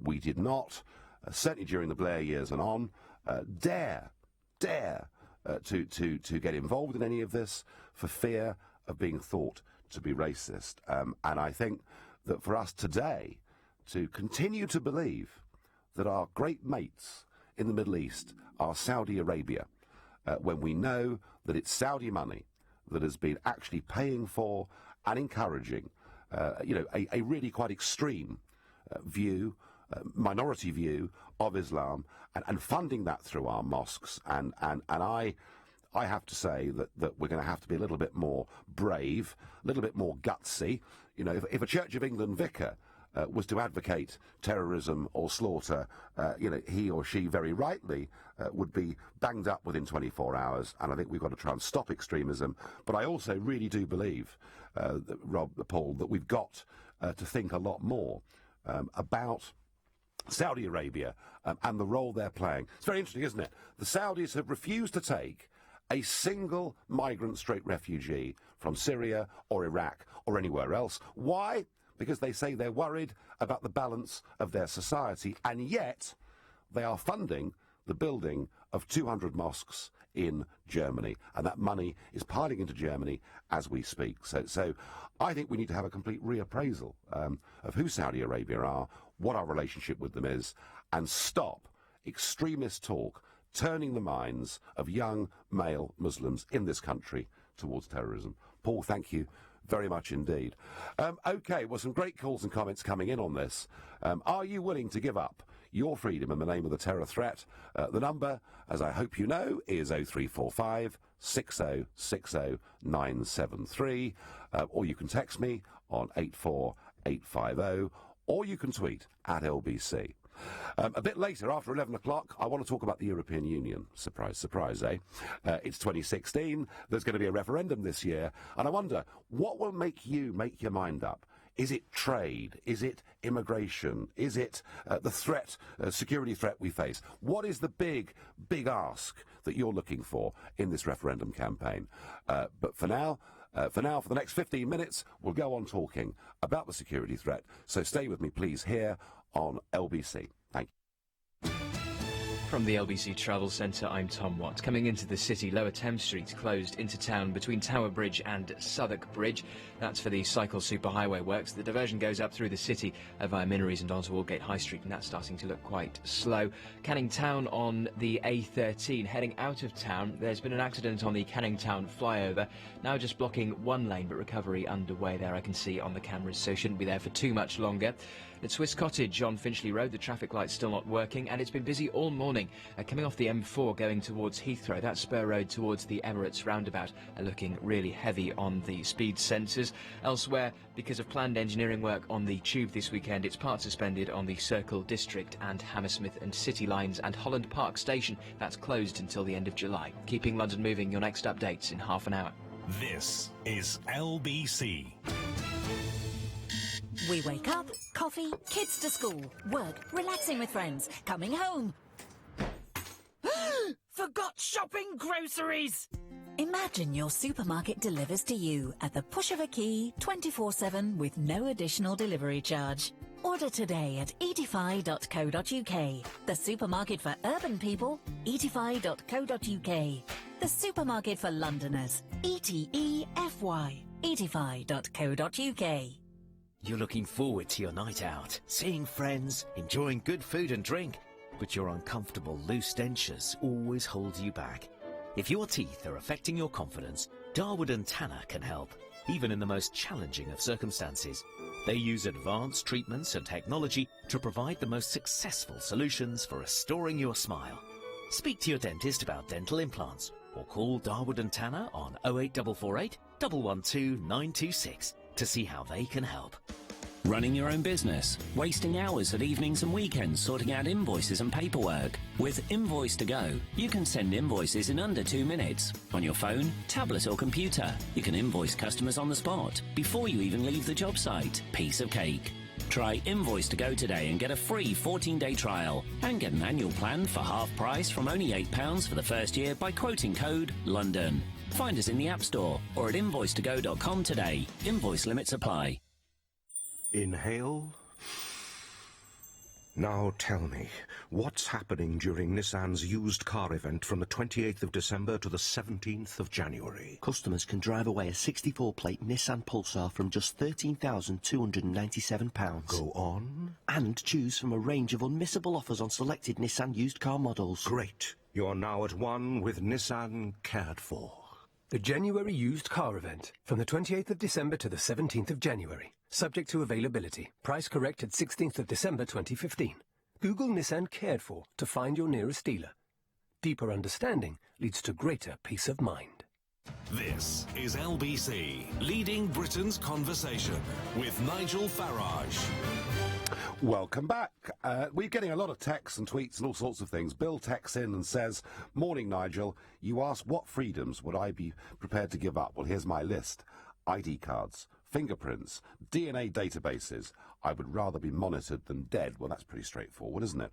We did not, certainly during the Blair years and on, dare to get involved in any of this for fear of being thought to be racist. And I think that for us today to continue to believe that our great mates in the Middle East are Saudi Arabia, when we know that it's Saudi money that has been actually paying for and encouraging a really quite extreme view, minority view of Islam, and funding that through our mosques. And I have to say that we're going to have to be a little bit more brave, a little bit more gutsy. If a Church of England vicar was to advocate terrorism or slaughter, he or she very rightly would be banged up within 24 hours. And I think we've got to try and stop extremism. But I also really do believe, Paul, that we've got to think a lot more about Saudi Arabia and the role they're playing. It's very interesting, isn't it? The Saudis have refused to take a single migrant/refugee from Syria or Iraq or anywhere else. Why? Because they say they're worried about the balance of their society, and yet they are funding the building of 200 mosques in Germany, and that money is piling into Germany as we speak. So I think we need to have a complete reappraisal of who Saudi Arabia are, what our relationship with them is, and stop extremist talk turning the minds of young male Muslims in this country towards terrorism. Paul, thank you very much indeed. OK, well, some great calls and comments coming in on this. Are you willing to give up your freedom in the name of the terror threat? The number, as I hope you know, is 0345 6060 973. Or you can text me on 84850, or you can tweet at LBC. A bit later, after 11 o'clock, I want to talk about the European Union. Surprise, surprise, eh? It's 2016. There's going to be a referendum this year. And I wonder, what will make you make your mind up? Is it trade? Is it immigration? Is it the threat, security threat we face? What is the big ask that you're looking for in this referendum campaign? But for now, for the next 15 minutes, we'll go on talking about the security threat. So stay with me, please, here on LBC. Thank you. From the LBC Travel Centre, I'm Tom Watt. Coming into the city, Lower Thames Street closed into town between Tower Bridge and Southwark Bridge. That's for the cycle superhighway works. The diversion goes up through the city via Minories and onto Aldgate High Street, and that's starting to look quite slow. Canning Town on the A13, heading out of town. There's been an accident on the Canning Town flyover, now just blocking one lane, but recovery underway there, I can see on the cameras, so shouldn't be there for too much longer. At Swiss Cottage on Finchley Road, the traffic light's still not working, and it's been busy all morning. Coming off the M4 going towards Heathrow, that spur road towards the Emirates roundabout are looking really heavy on the speed sensors. Elsewhere, because of planned engineering work on the tube this weekend, it's part suspended on the Circle District and Hammersmith and City lines, and Holland Park Station, that's closed until the end of July. Keeping London moving, your next updates in half an hour. This is LBC. We wake up, coffee, kids to school, work, relaxing with friends, coming home. Forgot shopping groceries! Imagine your supermarket delivers to you at the push of a key 24/7 with no additional delivery charge. Order today at eatify.co.uk. The supermarket for urban people, eatify.co.uk. The supermarket for Londoners, ETEFY, eatify.co.uk. You're looking forward to your night out, seeing friends, enjoying good food and drink, but your uncomfortable loose dentures always hold you back. If your teeth are affecting your confidence, Darwood and Tanner can help, even in the most challenging of circumstances. They use advanced treatments and technology to provide the most successful solutions for restoring your smile. Speak to your dentist about dental implants, or call Darwood and Tanner on 08448 112 926 to see how they can help. Running your own business, wasting hours at evenings and weekends sorting out invoices and paperwork. With Invoice to Go, you can send invoices in under 2 minutes. On your phone, tablet or computer, you can invoice customers on the spot before you even leave the job site. Piece of cake. Try Invoice to Go today and get a free 14-day trial and get an annual plan for half price from only £8 for the first year by quoting code LONDON. Find us in the App Store or at invoicetogo.com today. Invoice limits apply. Inhale. Now tell me, what's happening during Nissan's used car event from the 28th of December to the 17th of January? Customers can drive away a 64-plate Nissan Pulsar from just £13,297. Go on. And choose from a range of unmissable offers on selected Nissan used car models. Great. You're now at one with Nissan cared for. The January used car event, from the 28th of December to the 17th of January. Subject to availability. Price corrected 16th of December 2015. Google Nissan Cared For to find your nearest dealer. Deeper understanding leads to greater peace of mind. This is LBC, leading Britain's conversation with Nigel Farage. Welcome back. We're getting a lot of texts and tweets and all sorts of things. Bill texts in and says, "Morning, Nigel. You ask what freedoms would I be prepared to give up? Well, here's my list. ID cards, fingerprints, DNA databases. I would rather be monitored than dead." Well, that's pretty straightforward, isn't it?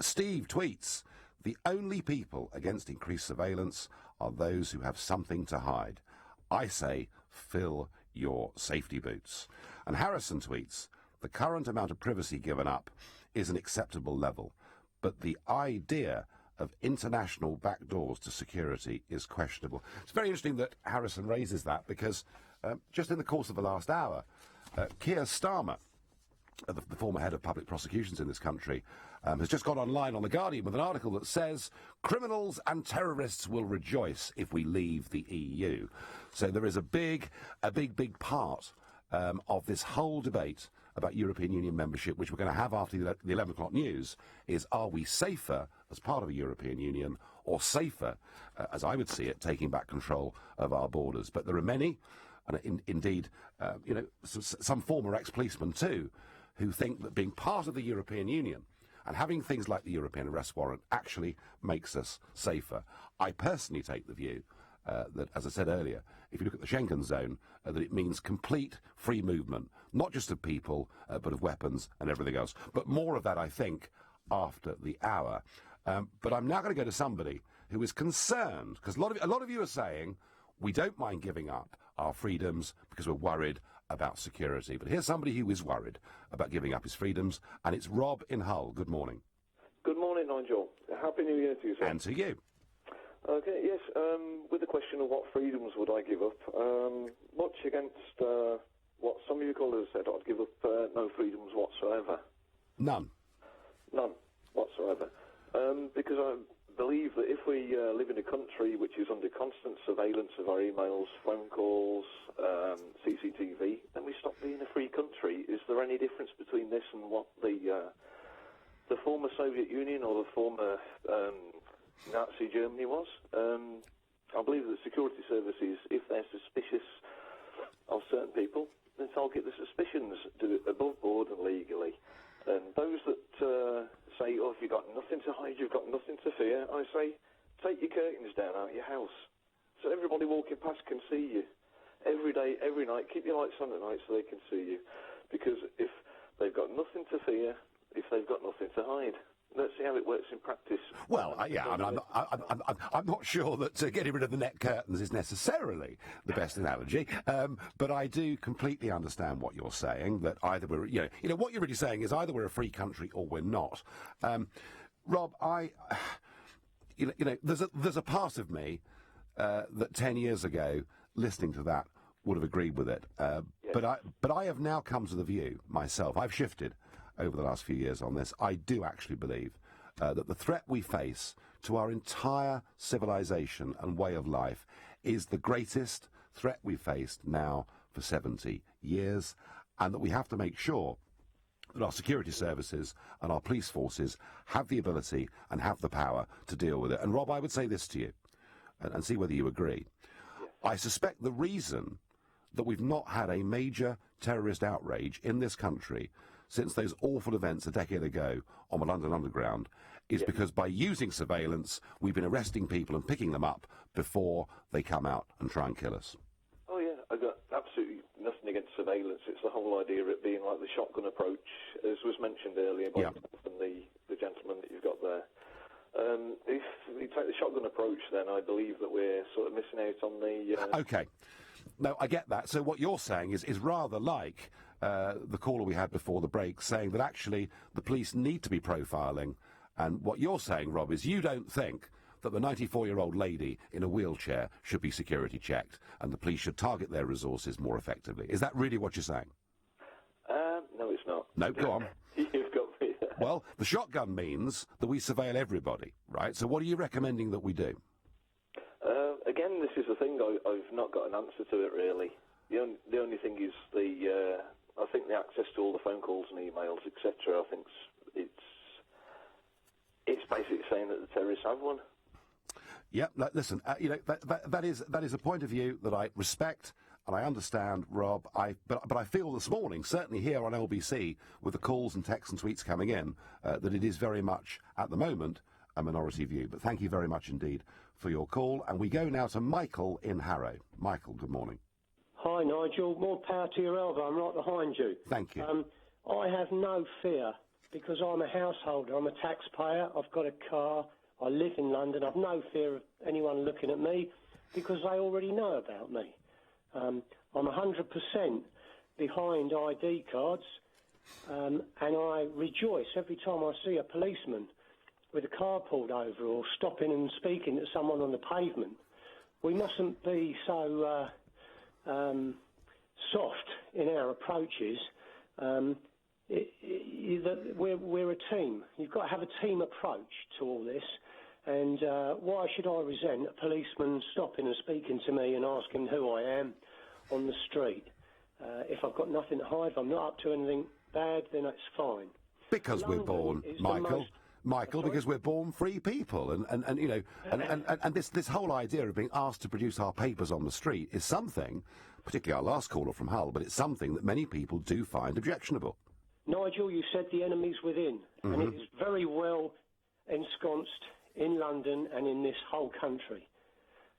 Steve tweets, "The only people against increased surveillance are those who have something to hide. I say, fill your safety boots." And Harrison tweets, "The current amount of privacy given up is an acceptable level, but the idea of international backdoors to security is questionable." It's very interesting that Harrison raises that because just in the course of the last hour, Keir Starmer, the former head of public prosecutions in this country, has just gone online on The Guardian with an article that says criminals and terrorists will rejoice if we leave the EU. So there is a big part of this whole debate about European Union membership, which we're going to have after the 11 o'clock news, is are we safer as part of a European Union or safer, as I would see it, taking back control of our borders? But there are many, and indeed, some former ex-policemen too, who think that being part of the European Union And having things like the European arrest warrant actually makes us safer. I personally take the view that, as I said earlier, if you look at the Schengen zone, that it means complete free movement, not just of people, but of weapons and everything else. But more of that, I think, after the hour. But I'm now going to go to somebody who is concerned, because a lot of you are saying, we don't mind giving up our freedoms because we're worried about security. But here's somebody who is worried about giving up his freedoms, and it's Rob in Hull. Good morning. Good morning, Nigel. Happy New Year to you, sir. And to you. Okay, yes, with the question of what freedoms would I give up, much against what some of your callers said, I'd give up no freedoms whatsoever. None? None whatsoever. Because I believe that if we live in a country which is under constant surveillance of our emails, phone calls, CCTV, then we stop being a free country. Is there any difference between this and what the former Soviet Union or the former Nazi Germany was? I believe that security services, if they're suspicious of certain people, then target the suspicions, do it above board and legally. And those that say, oh, if you've got nothing to hide, you've got nothing to fear, I say, take your curtains down out your house. So everybody walking past can see you. Every day, every night, keep your lights on at night so they can see you. Because if they've got nothing to fear, if they've got nothing to hide, let's see how it works in practice. Well, I'm not sure that getting rid of the net curtains is necessarily the best analogy, but I do completely understand what you're saying. That either we're, you know, what you're really saying is either we're a free country or we're not. Rob, there's a part of me that 10 years ago, listening to that, would have agreed with it. But I have now come to the view myself. I've shifted over the last few years on this. I do actually believe that the threat we face to our entire civilization and way of life is the greatest threat we've faced now for 70 years, and that we have to make sure that our security services and our police forces have the ability and have the power to deal with it. And Rob, I would say this to you, and see whether you agree. I suspect the reason that we've not had a major terrorist outrage in this country since those awful events a decade ago on the London Underground is because by using surveillance, we've been arresting people and picking them up before they come out and try and kill us. Oh, yeah, I've got absolutely nothing against surveillance. It's the whole idea of it being like the shotgun approach, as was mentioned earlier by the gentleman that you've got there. If we take the shotgun approach, then I believe that we're sort of missing out on the... Okay. No, I get that. So what you're saying is rather like the caller we had before the break, saying that actually the police need to be profiling. And what you're saying, Rob, is you don't think that the 94-year-old lady in a wheelchair should be security checked and the police should target their resources more effectively. Is that really what you're saying? No, it's not. No, go on. You've got me there. Well, the shotgun means that we surveil everybody, right? So what are you recommending that we do? Again, this is the thing. I've not got an answer to it, really. The only thing is I think the access to all the phone calls and emails, etc. I think it's basically saying that the terrorists have one. Yeah, listen, that is a point of view that I respect and I understand, Rob. But I feel this morning, certainly here on LBC, with the calls and texts and tweets coming in, that it is very much at the moment a minority view. But thank you very much indeed for your call, and we go now to Michael in Harrow. Michael, good morning. Hi, Nigel. More power to your elbow. I'm right behind you. Thank you. I have no fear because I'm a householder. I'm a taxpayer. I've got a car. I live in London. I've no fear of anyone looking at me because they already know about me. I'm 100% behind ID cards, and I rejoice every time I see a policeman with a car pulled over or stopping and speaking to someone on the pavement. We mustn't be so soft in our approaches. We're a team. You've got to have a team approach to all this. And why should I resent a policeman stopping and speaking to me and asking who I am on the street? If I've got nothing to hide, if I'm not up to anything bad, then it's fine. Because we're born, Michael, because we're born free people, and you know, and this whole idea of being asked to produce our papers on the street is something, particularly our last caller from Hull, but it's something that many people do find objectionable. Nigel, you said the enemy's within, and it is very well ensconced in London and in this whole country.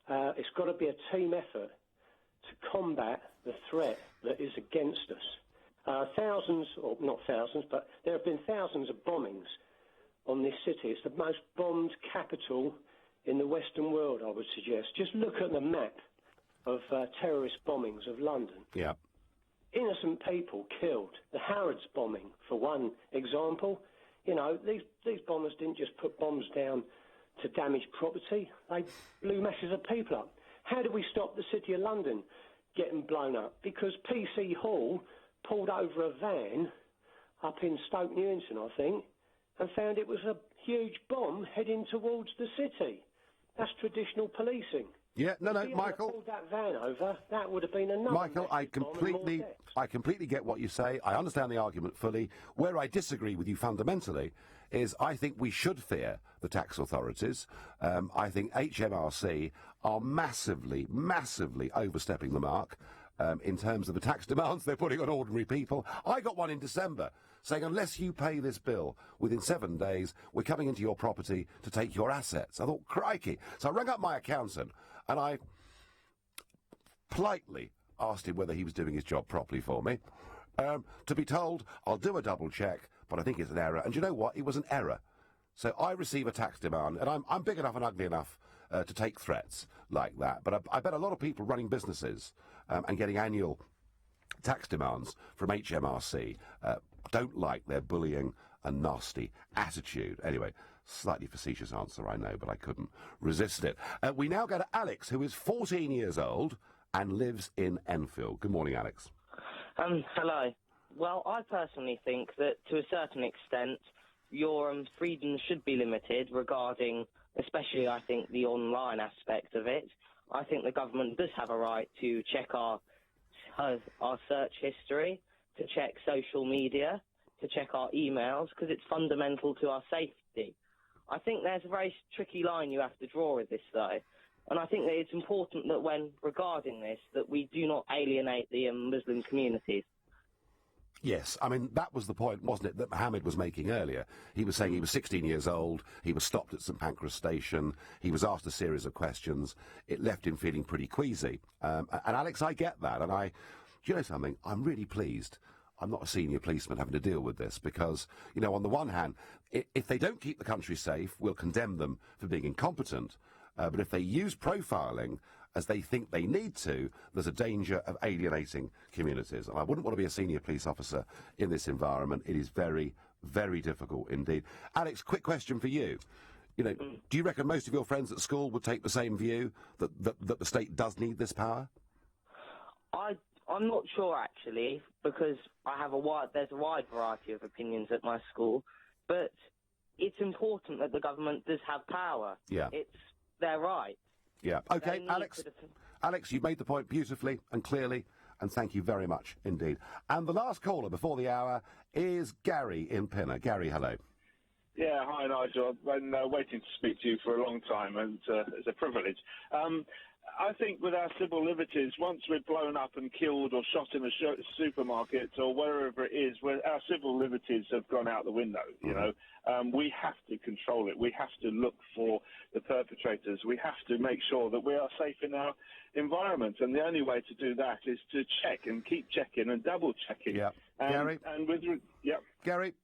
It's got to be a team effort to combat the threat that is against us. Thousands, or not thousands, but there have been thousands of bombings on this city. It's the most bombed capital in the Western world, I would suggest. Just look at the map of terrorist bombings of London. Yeah. Innocent people killed. The Harrods bombing, for one example. You know, these bombers didn't just put bombs down to damage property. They blew masses of people up. How did we stop the City of London getting blown up? Because PC Hall pulled over a van up in Stoke Newington, I think, and found it was a huge bomb heading towards the city. That's traditional policing. Yeah, no, If he Michael. hadn't pulled that van over, that would have been another. Michael, I massive bomb and more completely get what you say. I understand the argument fully. Where I disagree with you fundamentally is I think we should fear the tax authorities. I think HMRC are massively overstepping the mark in terms of the tax demands they're putting on ordinary people. I got one in December saying, unless you pay this bill within 7 days, we're coming into your property to take your assets. I thought, crikey. So I rang up my accountant and I politely asked him whether he was doing his job properly for me. To be told, I'll do a double check, but I think it's an error. And you know what? It was an error. So I receive a tax demand, and I'm big enough and ugly enough to take threats like that. But I bet a lot of people running businesses and getting annual tax demands from HMRC don't like their bullying and nasty attitude. Anyway, slightly facetious answer, I know, but I couldn't resist it. We now go to Alex, who is 14 years old and lives in Enfield. Good morning, Alex. Hello. Well, I personally think that to a certain extent your freedom should be limited regarding, especially I think, the online aspect of it. I think the government does have a right to check our search history, to check social media, to check our emails, because it's fundamental to our safety. I think there's a very tricky line you have to draw with this, though. And I think that it's important that when regarding this, that we do not alienate the Muslim communities. Yes, I mean, that was the point, wasn't it, that Mohammed was making earlier. He was saying he was 16 years old, he was stopped at St Pancras Station, he was asked a series of questions, it left him feeling pretty queasy. And Alex, I get that, and do you know something, I'm really pleased I'm not a senior policeman having to deal with this, because, you know, on the one hand, if they don't keep the country safe, we'll condemn them for being incompetent, but if they use profiling as they think they need to, there's a danger of alienating communities. And I wouldn't want to be a senior police officer in this environment. It is very, very difficult indeed. Alex, quick question for you. You know, do you reckon most of your friends at school would take the same view, that the state does need this power? I'm not sure, actually, because there's a wide variety of opinions at my school, but it's important that the government does have power. Yeah. It's their right. Yeah. OK, Alex, you've made the point beautifully and clearly, and thank you very much indeed. And the last caller before the hour is Gary in Pinner. Gary, hello. Yeah, hi Nigel. I've been waiting to speak to you for a long time, and it's a privilege. I think with our civil liberties, once we're blown up and killed or shot in a supermarket or wherever it is, where our civil liberties have gone out the window, you know, we have to control it. We have to look for the perpetrators. We have to make sure that we are safe in our environment, and the only way to do that is to check and keep checking and double checking. Yeah, Gary. Gary,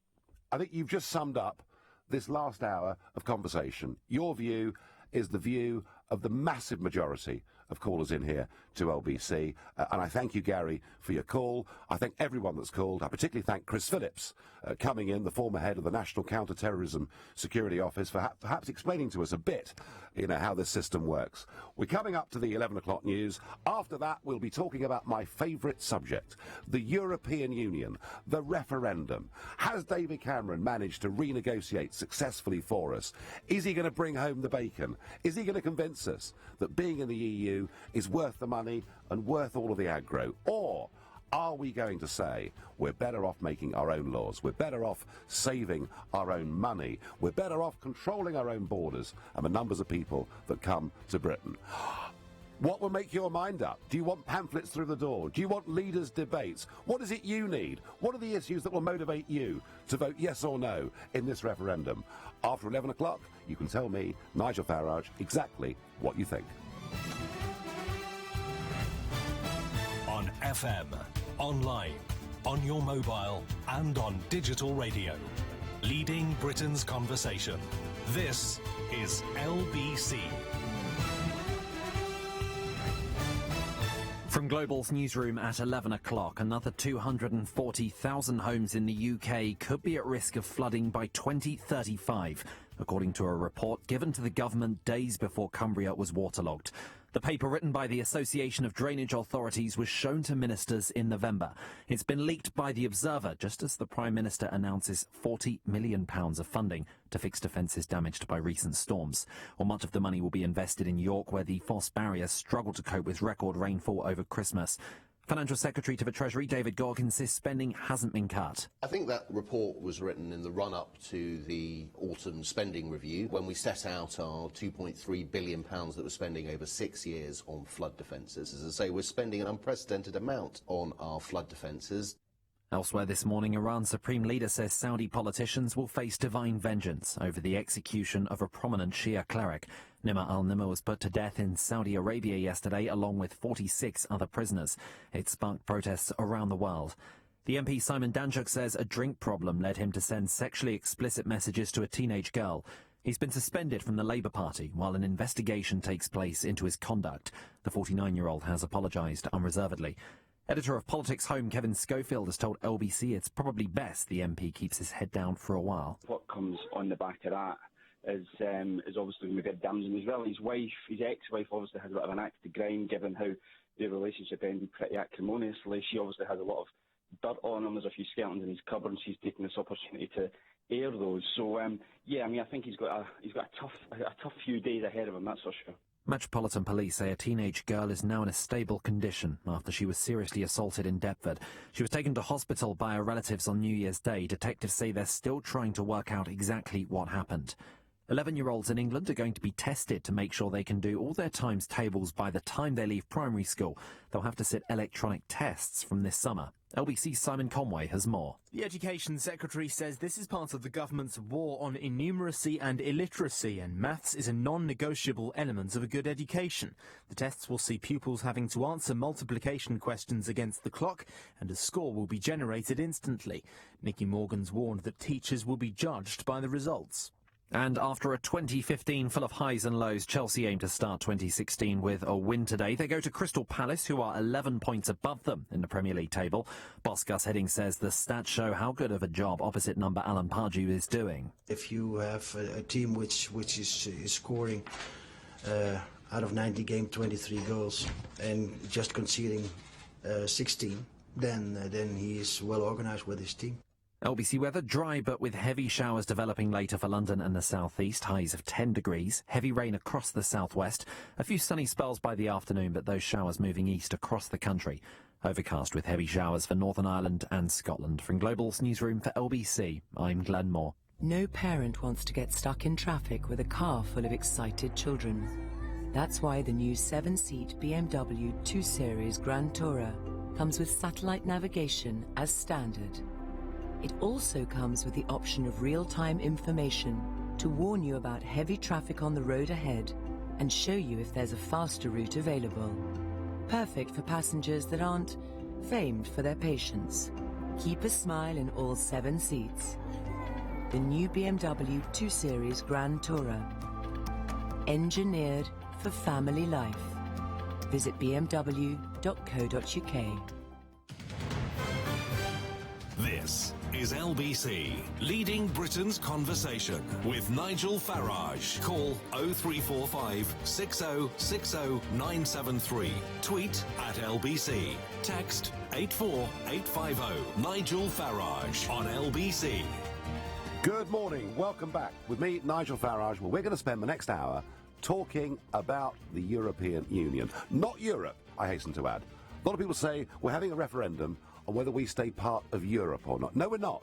I think you've just summed up this last hour of conversation. Your view is the view of the massive majority of callers in here to LBC. And I thank you, Gary, for your call. I thank everyone that's called. I particularly thank Chris Phillips, coming in, the former head of the National Counter-Terrorism Security Office, for perhaps explaining to us a bit, you know, how this system works. We're coming up to the 11 o'clock news. After that, we'll be talking about my favourite subject, the European Union, the referendum. Has David Cameron managed to renegotiate successfully for us? Is he going to bring home the bacon? Is he going to convince us that being in the EU is worth the money and worth all of the aggro? Or are we going to say we're better off making our own laws, we're better off saving our own money, we're better off controlling our own borders and the numbers of people that come to Britain? What will make your mind up? Do you want pamphlets through the door? Do you want leaders' debates? What is it you need? What are the issues that will motivate you to vote yes or no in this referendum? After 11 o'clock, you can tell me, Nigel Farage, exactly what you think. On FM, online, on your mobile, and on digital radio. Leading Britain's conversation. This is LBC. From Global's newsroom at 11 o'clock, another 240,000 homes in the UK could be at risk of flooding by 2035, according to a report given to the government days before Cumbria was waterlogged. The paper, written by the Association of Drainage Authorities, was shown to ministers in November. It's been leaked by The Observer just as the Prime Minister announces £40 million of funding to fix defences damaged by recent storms. Well, much of the money will be invested in York, where the Foss barriers struggled to cope with record rainfall over Christmas. Financial Secretary to the Treasury, David Gogg, insists spending hasn't been cut. I think that report was written in the run-up to the autumn spending review, when we set out our £2.3 billion that we're spending over 6 years on flood defences. As I say, we're spending an unprecedented amount on our flood defences. Elsewhere this morning, Iran's supreme leader says Saudi politicians will face divine vengeance over the execution of a prominent Shia cleric. Nimr al-Nimr was put to death in Saudi Arabia yesterday, along with 46 other prisoners. It sparked protests around the world. The MP Simon Danczuk says a drink problem led him to send sexually explicit messages to a teenage girl. He's been suspended from the Labour Party while an investigation takes place into his conduct. The 49-year-old has apologised unreservedly. Editor of Politics Home, Kevin Schofield, has told LBC it's probably best the MP keeps his head down for a while. What comes on the back of that is obviously going to be damaging as well. His wife, his ex-wife, obviously has a bit of an axe to grind, given how their relationship ended pretty acrimoniously. She obviously has a lot of dirt on him. There's a few skeletons in his cupboard, and she's taking this opportunity to air those. So, I think he's got a tough few days ahead of him, that's for sure. Metropolitan Police say a teenage girl is now in a stable condition after she was seriously assaulted in Deptford. She was taken to hospital by her relatives on New Year's Day. Detectives say they're still trying to work out exactly what happened. 11-year-olds in England are going to be tested to make sure they can do all their times tables by the time they leave primary school. They'll have to sit electronic tests from this summer. LBC's Simon Conway has more. The Education Secretary says this is part of the government's war on innumeracy and illiteracy, and maths is a non-negotiable element of a good education. The tests will see pupils having to answer multiplication questions against the clock, and a score will be generated instantly. Nicky Morgan's warned that teachers will be judged by the results. And after a 2015 full of highs and lows, Chelsea aim to start 2016 with a win today. They go to Crystal Palace, who are 11 points above them in the Premier League table. Boss Gus Hiddink says the stats show how good of a job opposite number Alan Pardew is doing. If you have a team which is scoring out of 90 games 23 goals and just conceding 16, then he is well organised with his team. LBC weather, dry but with heavy showers developing later for London and the southeast, highs of 10 degrees. Heavy rain across the southwest. A few sunny spells by the afternoon, but those showers moving east across the country. Overcast with heavy showers for Northern Ireland and Scotland. From Global's newsroom for LBC, I'm Glenn Moore. No parent wants to get stuck in traffic with a car full of excited children. That's why the new 7-seat BMW 2 Series Grand Tourer comes with satellite navigation as standard. It also comes with the option of real-time information to warn you about heavy traffic on the road ahead and show you if there's a faster route available. Perfect for passengers that aren't famed for their patience. Keep a smile in all 7 seats. The new BMW 2 Series Grand Tourer. Engineered for family life. Visit bmw.co.uk. This is LBC, leading Britain's conversation with Nigel Farage. Call 0345 6060 973. Tweet at LBC. Text 84850. Nigel Farage on LBC. Good morning. Welcome back with me, Nigel Farage. Well, we're going to spend the next hour talking about the European Union. Not Europe, I hasten to add. A lot of people say we're having a referendum on whether we stay part of Europe or not. No, we're not.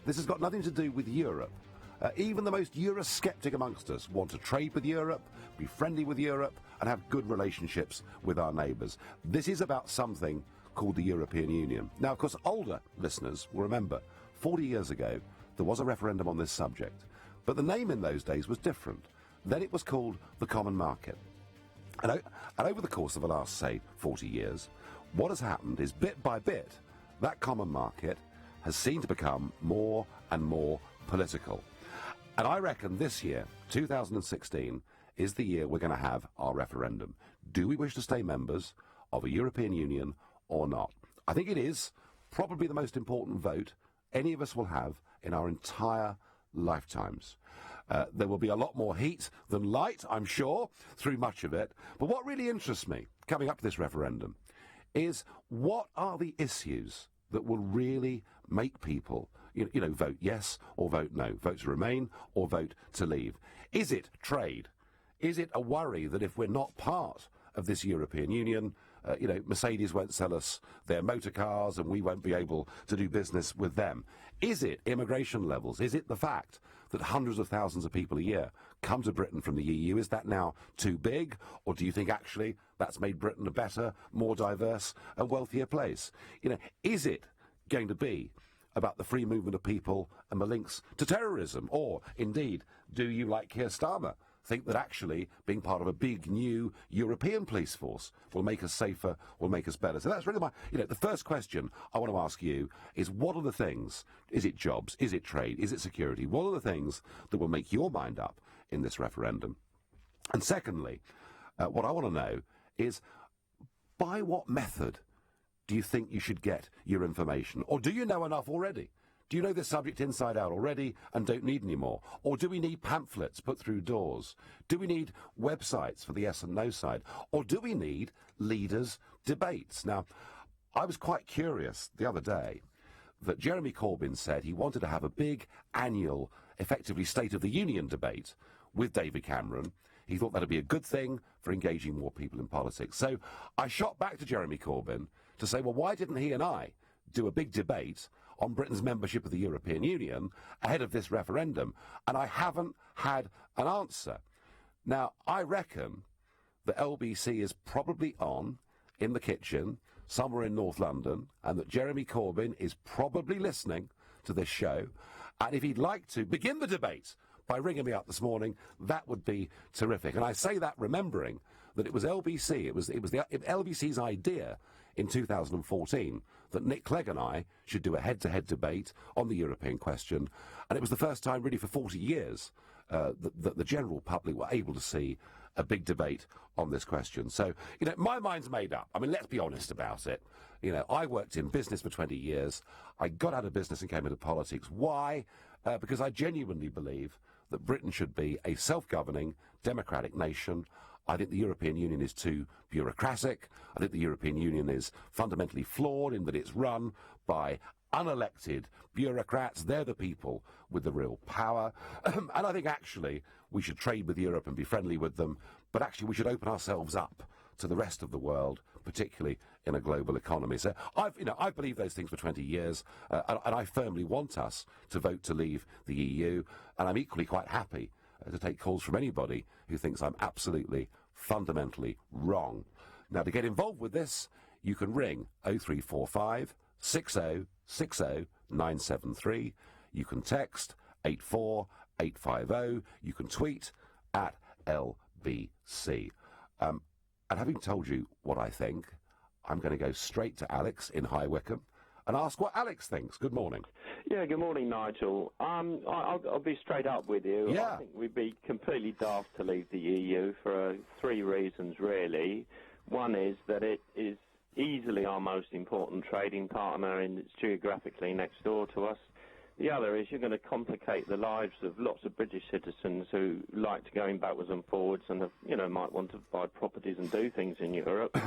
This has got nothing to do with Europe. Even the most Eurosceptic amongst us want to trade with Europe, be friendly with Europe, and have good relationships with our neighbours. This is about something called the European Union. Now, of course, older listeners will remember 40 years ago there was a referendum on this subject, but the name in those days was different. Then it was called the Common Market. And over the course of the last, say, 40 years, what has happened is bit by bit, that common market has seemed to become more and more political. And I reckon this year, 2016, is the year we're going to have our referendum. Do we wish to stay members of a European Union or not? I think it is probably the most important vote any of us will have in our entire lifetimes. There will be a lot more heat than light, I'm sure, through much of it. But what really interests me, coming up to this referendum, is what are the issues that will really make people, vote yes or vote no, vote to remain or vote to leave? Is it trade? Is it a worry that if we're not part of this European Union, Mercedes won't sell us their motor cars and we won't be able to do business with them? Is it immigration levels? Is it the fact that hundreds of thousands of people a year come to Britain from the EU? Is that now too big? Or do you think actually that's made Britain a better, more diverse and wealthier place? Is it going to be about the free movement of people and the links to terrorism? Or, indeed, do you, like Keir Starmer, think that actually being part of a big new European police force will make us safer, will make us better? So that's really the first question I want to ask you is, what are the things, is it jobs, is it trade, is it security, what are the things that will make your mind up in this referendum? And secondly, what I want to know is, by what method do you think you should get your information? Or do you know enough already? Do you know this subject inside out already and don't need any more? Or do we need pamphlets put through doors? Do we need websites for the yes and no side? Or do we need leaders' debates? Now, I was quite curious the other day that Jeremy Corbyn said he wanted to have a big annual, effectively State of the Union debate with David Cameron. He thought that would be a good thing for engaging more people in politics. So I shot back to Jeremy Corbyn to say, well, why didn't he and I do a big debate on Britain's membership of the European Union ahead of this referendum? And I haven't had an answer. Now, I reckon that LBC is probably on in the kitchen somewhere in North London, and that Jeremy Corbyn is probably listening to this show. And if he'd like to begin the debate by ringing me up this morning, that would be terrific. And I say that remembering that it was LBC, it was LBC's idea in 2014 that Nick Clegg and I should do a head-to-head debate on the European question. And it was the first time really for 40 years that the general public were able to see a big debate on this question. So, my mind's made up. I mean, let's be honest about it. I worked in business for 20 years. I got out of business and came into politics. Why? Because I genuinely believe that Britain should be a self-governing, democratic nation. I think the European Union is too bureaucratic. I think the European Union is fundamentally flawed in that it's run by unelected bureaucrats. They're the people with the real power. And I think actually we should trade with Europe and be friendly with them, but actually we should open ourselves up to the rest of the world, particularly in a global economy. So I've believed those things for 20 years, and I firmly want us to vote to leave the EU, and I'm equally quite happy to take calls from anybody who thinks I'm absolutely, fundamentally wrong. Now, to get involved with this, you can ring 0345 60 60 973. You can text 84850. You can tweet at LBC. And having told you what I think, I'm going to go straight to Alex in High Wycombe and ask what Alex thinks. Good morning. Yeah, good morning, Nigel. I'll be straight up with you. Yeah. I think we'd be completely daft to leave the EU for three reasons, really. One is that it is easily our most important trading partner, and it's geographically next door to us. The other is you're going to complicate the lives of lots of British citizens who like to going backwards and forwards and have, might want to buy properties and do things in Europe.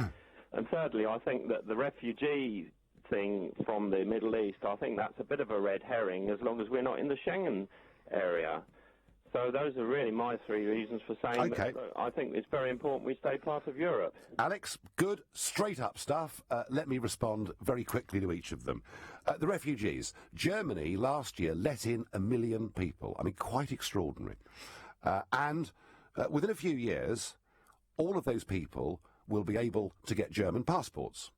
And thirdly, I think that the refugee thing from the Middle East, I think that's a bit of a red herring as long as we're not in the Schengen area. So those are really my three reasons for saying that I think it's very important we stay part of Europe. Alex, good, straight-up stuff. Let me respond very quickly to each of them. The refugees. Germany last year let in 1 million people. I mean, quite extraordinary. And within a few years, all of those people will be able to get German passports.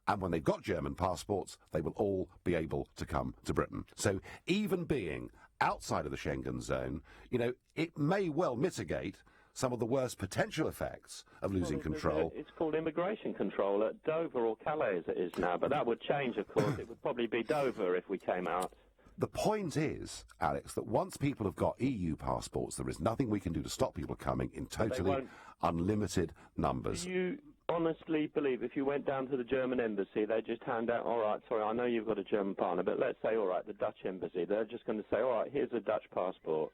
And when they've got German passports, they will all be able to come to Britain. So even being outside of the Schengen zone, it may well mitigate some of the worst potential effects of losing control. It's called immigration control at Dover or Calais as it is now, but that would change, of course. It would probably be Dover if we came out. The point is, Alex, that once people have got EU passports, there is nothing we can do to stop people coming in totally unlimited numbers. Do you honestly believe if you went down to the German embassy, they'd just hand out, all right, sorry, I know you've got a German partner, but let's say, all right, the Dutch embassy, they're just going to say, all right, here's a Dutch passport.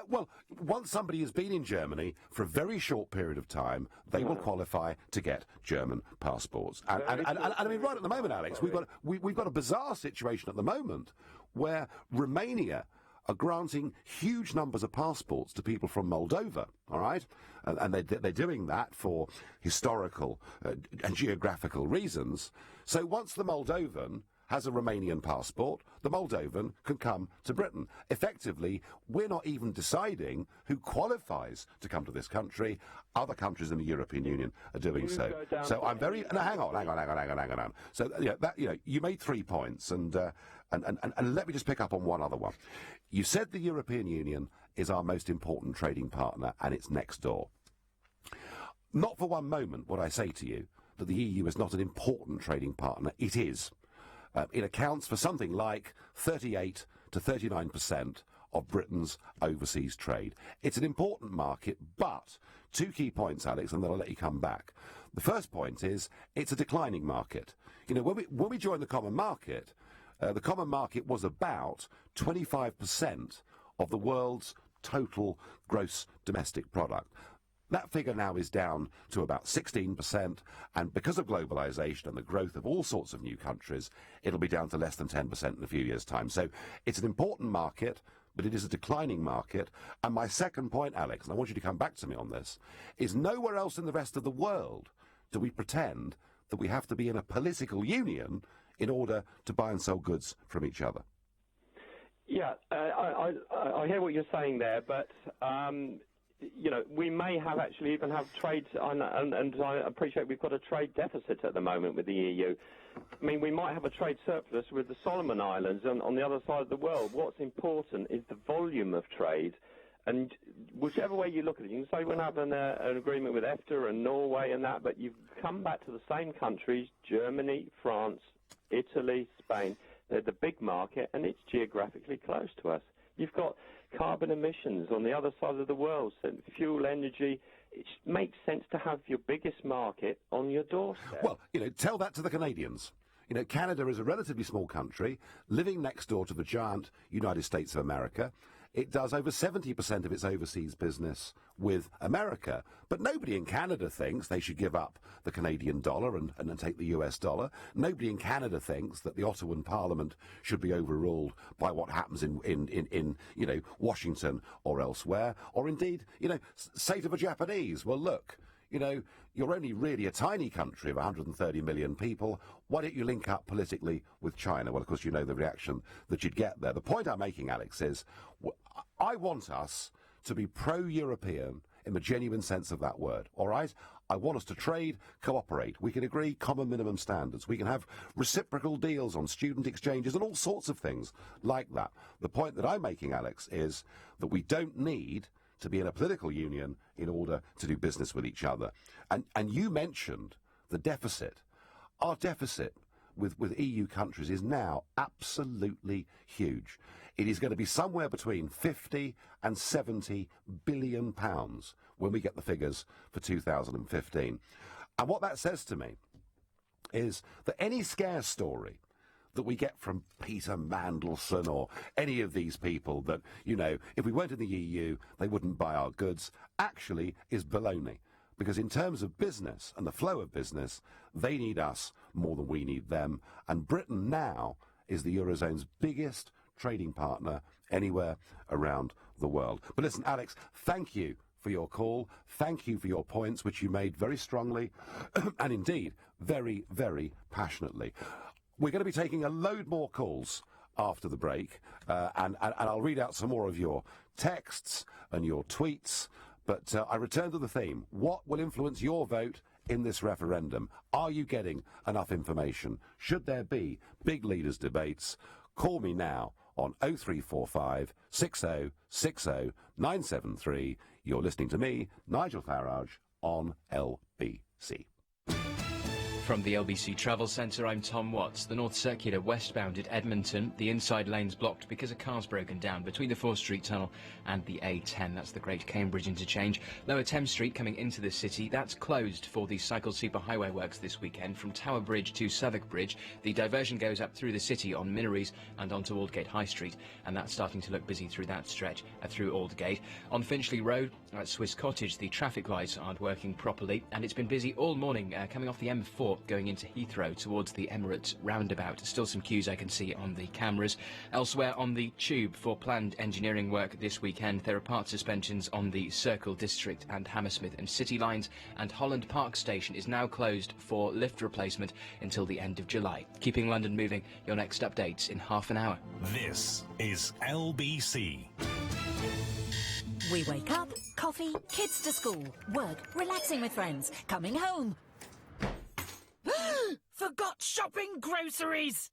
Well, once somebody has been in Germany for a very short period of time, they will qualify to get German passports. And I mean, right at the moment, Alex, we've got a bizarre situation at the moment where Romania are granting huge numbers of passports to people from Moldova, all right? And they're doing that for historical and geographical reasons. So once the Moldovan has a Romanian passport, the Moldovan can come to Britain. Effectively, we're not even deciding who qualifies to come to this country. Other countries in the European Union are doing so. So I'm very... No, hang on. So, you made 3 points, and let me just pick up on one other one. You said the European Union is our most important trading partner, and it's next door. Not for one moment would I say to you that the EU is not an important trading partner. It is. It accounts for something like 38 to 39% of Britain's overseas trade. It's an important market, but 2 key points, Alex, and then I'll let you come back. The first point is it's a declining market. When we joined the common market was about 25% of the world's total gross domestic product. That figure now is down to about 16%, and because of globalisation and the growth of all sorts of new countries, it'll be down to less than 10% in a few years' time. So it's an important market, but it is a declining market. And my second point, Alex, and I want you to come back to me on this, is nowhere else in the rest of the world do we pretend that we have to be in a political union in order to buy and sell goods from each other. Yeah, I hear what you're saying there, but... we may even have trade, and I appreciate we've got a trade deficit at the moment with the EU. I mean, we might have a trade surplus with the Solomon Islands on the other side of the world. What's important is the volume of trade, and whichever way you look at it, you can say we're having an agreement with EFTA and Norway and that, but you've come back to the same countries, Germany, France, Italy, Spain. They're the big market, and it's geographically close to us. You've got carbon emissions on the other side of the world, so fuel, energy. It makes sense to have your biggest market on your doorstep. Well, tell that to the Canadians. Canada is a relatively small country, living next door to the giant United States of America. It does over 70% of its overseas business with America. But nobody in Canada thinks they should give up the Canadian dollar and then take the US dollar. Nobody in Canada thinks that the Ottawan Parliament should be overruled by what happens in Washington or elsewhere. Or indeed, say to the Japanese, well, look, you're only really a tiny country of 130 million people. Why don't you link up politically with China? Well, of course, you know the reaction that you'd get there. The point I'm making, Alex, is I want us to be pro-European in the genuine sense of that word, all right? I want us to trade, cooperate. We can agree common minimum standards. We can have reciprocal deals on student exchanges and all sorts of things like that. The point that I'm making, Alex, is that we don't need to be in a political union in order to do business with each other. And you mentioned the deficit. Our deficit with EU countries is now absolutely huge. It is going to be somewhere between 50 and 70 billion pounds when we get the figures for 2015. And what that says to me is that any scare story that we get from Peter Mandelson or any of these people that, if we weren't in the EU, they wouldn't buy our goods, actually is baloney. Because in terms of business and the flow of business, they need us more than we need them. And Britain now is the Eurozone's biggest trading partner anywhere around the world. But listen, Alex, thank you for your call. Thank you for your points, which you made very strongly and indeed very, very passionately. We're going to be taking a load more calls after the break, and I'll read out some more of your texts and your tweets. But I return to the theme. What will influence your vote in this referendum? Are you getting enough information? Should there be big leaders' debates? Call me now on 0345 60 60 973. You're listening to me, Nigel Farage, on LBC. From the LBC Travel Centre, I'm Tom Watts. The North Circular westbound at Edmonton, the inside lane's blocked because a car's broken down between the 4th Street Tunnel and the A10. That's the Great Cambridge interchange. Lower Thames Street coming into the city, that's closed for the cycle superhighway works this weekend from Tower Bridge to Southwark Bridge. The diversion goes up through the city on Minories and onto Aldgate High Street, and that's starting to look busy through that stretch through Aldgate. On Finchley Road at Swiss Cottage, the traffic lights aren't working properly, and it's been busy all morning coming off the M4 going into Heathrow towards the Emirates roundabout. Still some queues I can see on the cameras. Elsewhere on the tube for planned engineering work this weekend, there are part suspensions on the Circle District and Hammersmith and City lines, and Holland Park Station is now closed for lift replacement until the end of July. Keeping London moving, your next updates in half an hour. This is LBC. We wake up, coffee, kids to school, work, relaxing with friends, coming home. Forgot shopping groceries!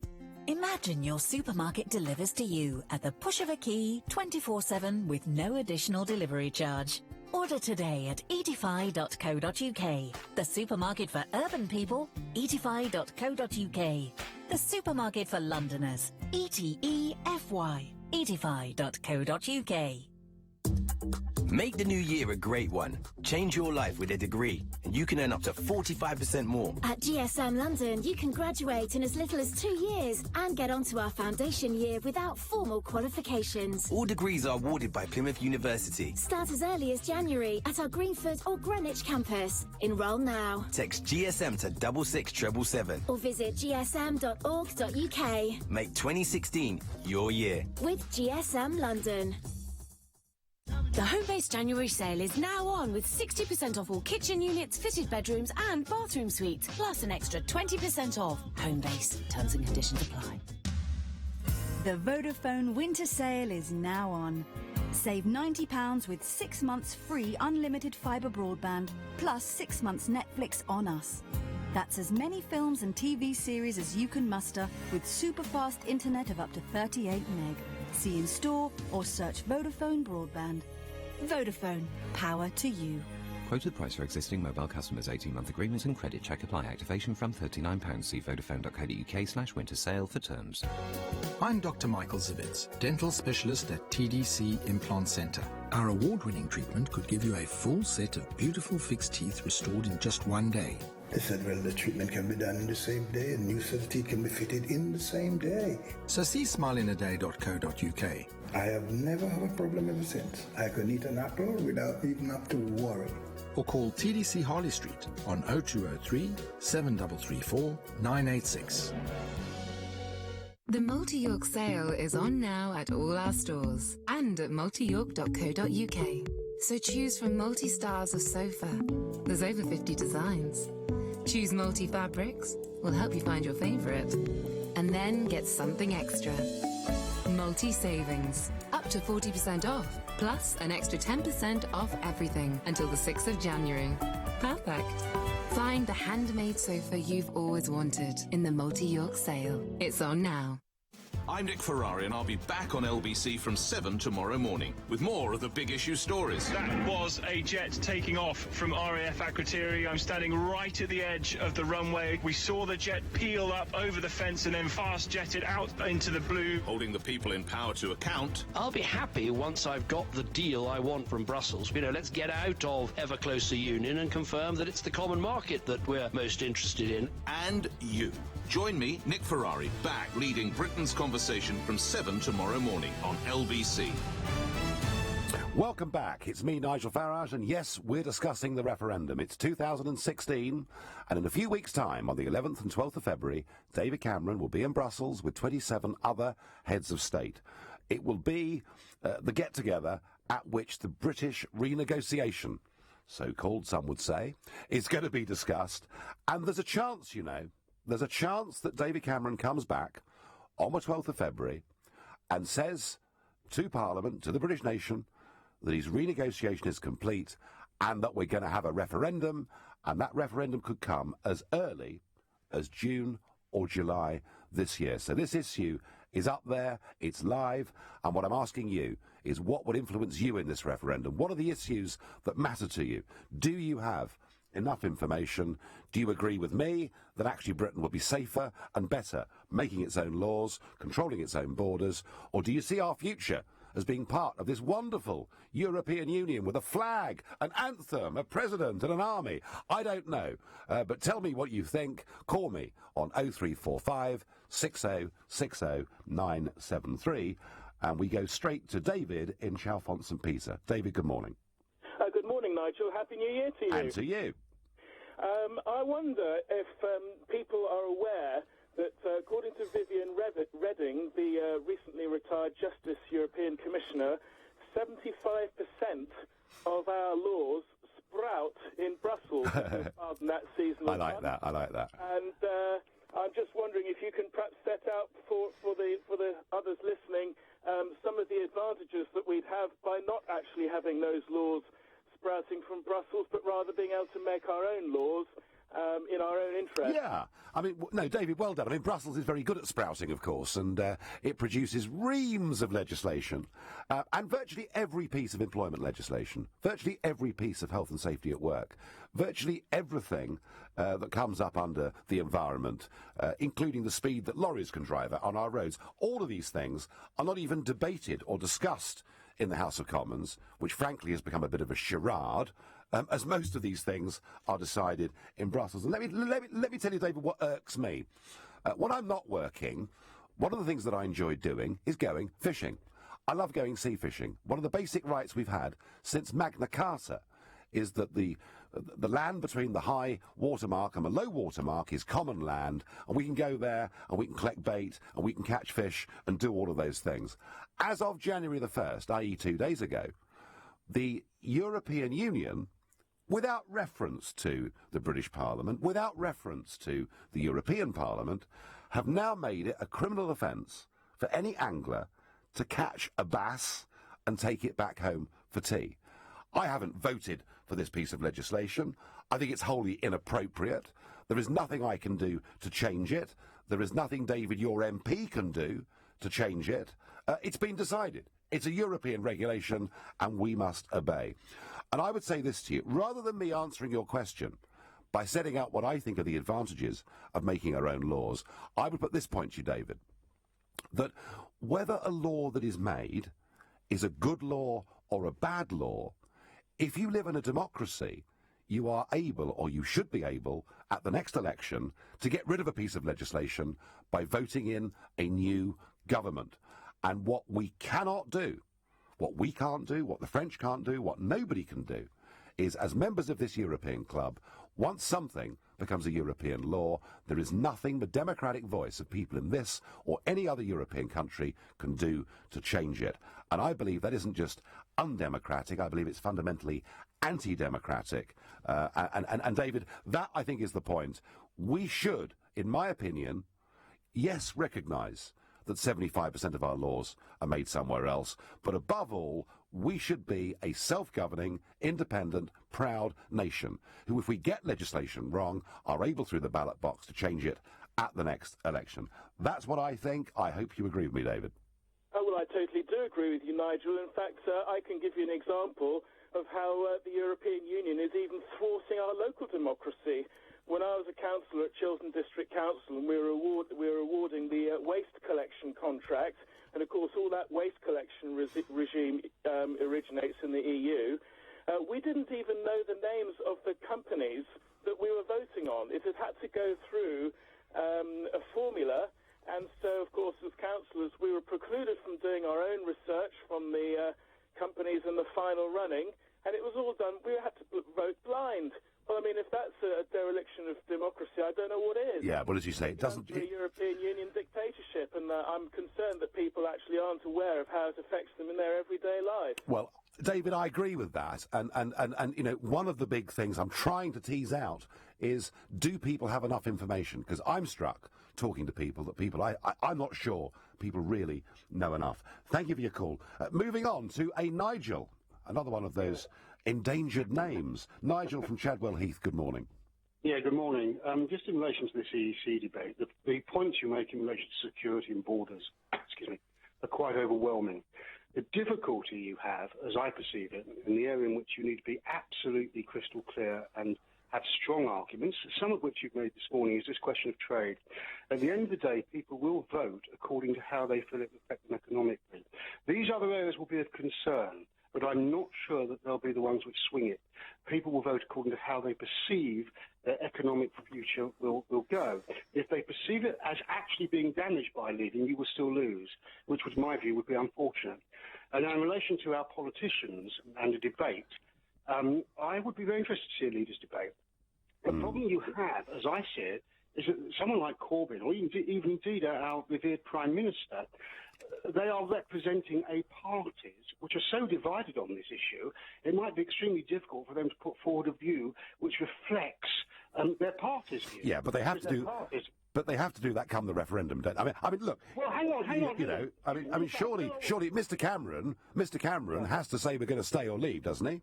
Imagine your supermarket delivers to you at the push of a key 24/7 with no additional delivery charge. Order today at eatify.co.uk. The supermarket for urban people, eatify.co.uk. The supermarket for Londoners, ETEFY, eatify.co.uk. Make the new year a great one. Change your life with a degree, and you can earn up to 45% more. At GSM London, you can graduate in as little as 2 years and get onto our foundation year without formal qualifications. All degrees are awarded by Plymouth University. Start as early as January at our Greenford or Greenwich campus. Enrol now. Text GSM to 66777. Or visit gsm.org.uk. Make 2016 your year. With GSM London. The Homebase January sale is now on with 60% off all kitchen units, fitted bedrooms and bathroom suites, plus an extra 20% off. Homebase. Terms and conditions apply. The Vodafone winter sale is now on. Save £90 with 6 months free unlimited fibre broadband, plus 6 months Netflix on us. That's as many films and TV series as you can muster with super fast internet of up to 38 meg. See in store or search Vodafone broadband. Vodafone, power to you. Quoted price for existing mobile customers. 18-month agreement and credit check apply. Activation from £39. See vodafone.co.uk/winter sale for terms. I'm Dr. Michael Zivitz, dental specialist at TDC Implant Centre. Our award-winning treatment could give you a full set of beautiful fixed teeth restored in just 1 day. They said, well, the treatment can be done in the same day and new set of teeth can be fitted in the same day. So see smileinaday.co.uk. I have never had a problem ever since. I can eat an apple without even have to worry. Or call TDC Harley Street on 0203 7334 986. The Multi-York sale is on now at all our stores and at multiyork.co.uk. So choose from multi-styles of sofa. There's over 50 designs. Choose multi-fabrics. We'll help you find your favourite. And then get something extra. Multi-savings. Up to 40% off. Plus an extra 10% off everything until the 6th of January. Perfect. Find the handmade sofa you've always wanted in the Multi-York sale. It's on now. I'm Nick Ferrari, and I'll be back on LBC from 7 tomorrow morning with more of the big issue stories. That was a jet taking off from RAF Akrotiri. I'm standing right at the edge of the runway. We saw the jet peel up over the fence and then fast jetted out into the blue. Holding the people in power to account. I'll be happy once I've got the deal I want from Brussels. You know, let's get out of ever closer union and confirm that it's the common market that we're most interested in. And you. Join me, Nick Ferrari, back leading Britain's conversation from 7 tomorrow morning on LBC. Welcome back. It's me, Nigel Farage, and yes, we're discussing the referendum. It's 2016, and in a few weeks' time, on the 11th and 12th of February, David Cameron will be in Brussels with 27 other heads of state. It will be the get-together at which the British renegotiation, so-called, some would say, is going to be discussed. And there's a chance, you know, there's a chance that David Cameron comes back on the 12th of February and says to Parliament, to the British nation, that his renegotiation is complete and that we're going to have a referendum, and that referendum could come as early as June or July this year. So this issue is up there, it's live, and what I'm asking you is what would influence you in this referendum? What are the issues that matter to you? Do you have enough information? Do you agree with me that actually Britain would be safer and better making its own laws, controlling its own borders, or do you see our future as being part of this wonderful European Union with a flag, an anthem, a president and an army? I don't know, but tell me what you think. Call me on 0345 60 60 973, and we go straight to David in Chalfont St Peter. David, good morning. Good morning, Nigel. Happy New Year to you. And to you. I wonder if people are aware that, according to Viviane Reding, the recently retired Justice European Commissioner, 75% of our laws sprout in Brussels. Pardon that seasonal I like that. And I'm just wondering if you can perhaps set out for the others listening some of the advantages that we'd have by not actually having those laws sprouting from Brussels, but rather being able to make our own laws in our own interest. Yeah. I mean, no, David, well done. I mean, Brussels is very good at sprouting, of course, and it produces reams of legislation, and virtually every piece of employment legislation, virtually every piece of health and safety at work, virtually everything that comes up under the environment, including the speed that lorries can drive at on our roads. All of these things are not even debated or discussed in the House of Commons, which frankly has become a bit of a charade, as most of these things are decided in Brussels. And let me tell you, David, what irks me. When I'm not working, one of the things that I enjoy doing is going fishing. I love going sea fishing. One of the basic rights we've had since Magna Carta is that the land between the high water mark and the low water mark is common land, and we can go there and we can collect bait and we can catch fish and do all of those things. As of January the 1st, i.e. 2 days ago, the European Union, without reference to the British Parliament, without reference to the European Parliament, have now made it a criminal offence for any angler to catch a bass and take it back home for tea. I haven't voted for this piece of legislation. I think it's wholly inappropriate. There is nothing I can do to change it. There is nothing, David, your MP can do to change it. It's been decided. It's a European regulation, and we must obey. And I would say this to you, rather than me answering your question by setting out what I think are the advantages of making our own laws, I would put this point to you, David, that whether a law that is made is a good law or a bad law, if you live in a democracy, you are able, or you should be able, at the next election, to get rid of a piece of legislation by voting in a new government. And what we cannot do, what we can't do, what the French can't do, what nobody can do, is as members of this European club, once something becomes a European law, there is nothing the democratic voice of people in this or any other European country can do to change it. And I believe that isn't just undemocratic, I believe it's fundamentally anti-democratic. And David, that I think is the point. We should, in my opinion, yes, recognise that 75% of our laws are made somewhere else, but above all, we should be a self-governing, independent, proud nation who, if we get legislation wrong, are able through the ballot box to change it at the next election. That's what I think. I hope you agree with me, David. Oh, well, I totally do agree with you, Nigel. In fact, I can give you an example of how the European Union is even thwarting our local democracy. When I was a councillor at Chiltern District Council and we were awarding the waste collection contract, and of course all that waste collection regime originates in the EU, we didn't even know the names of the companies that we were voting on. It had to go through a formula, and so of course as councillors we were precluded from doing our own research from the companies in the final running, and it was all done, we had to vote blind. Well, I mean, if that's a dereliction of democracy, I don't know what is. Yeah, well, as you say, it doesn't... It's a European Union dictatorship, and I'm concerned that people actually aren't aware of how it affects them in their everyday life. Well, David, I agree with that. And you know, one of the big things I'm trying to tease out is, do people have enough information? Because I'm struck, talking to people, that I'm not sure people really know enough. Thank you for your call. Moving on to a Nigel. Another one of those endangered names. Nigel from Chadwell Heath, good morning. Yeah, good morning. Just in relation to this EEC debate, the points you make in relation to security and borders, excuse me, are quite overwhelming. The difficulty you have, as I perceive it, in the area in which you need to be absolutely crystal clear and have strong arguments, some of which you've made this morning, is this question of trade. At the end of the day, people will vote according to how they feel it will affect them economically. These other areas will be of concern, but I'm not sure that they'll be the ones which swing it. People will vote according to how they perceive their economic future will go. If they perceive it as actually being damaged by leaving, you will still lose, which would, in my view, would be unfortunate. And now in relation to our politicians and the debate, I would be very interested to see a leaders' debate. The problem you have, as I see it, is that someone like Corbyn, or even indeed our revered Prime Minister, they are representing a parties which are so divided on this issue, it might be extremely difficult for them to put forward a view which reflects their party's view. Yeah, but they have to do. But they have to do that come the referendum, don't they? I mean, look. Well, hang on. You know, I mean, surely, Mr. Cameron has to say we're going to stay or leave, doesn't he?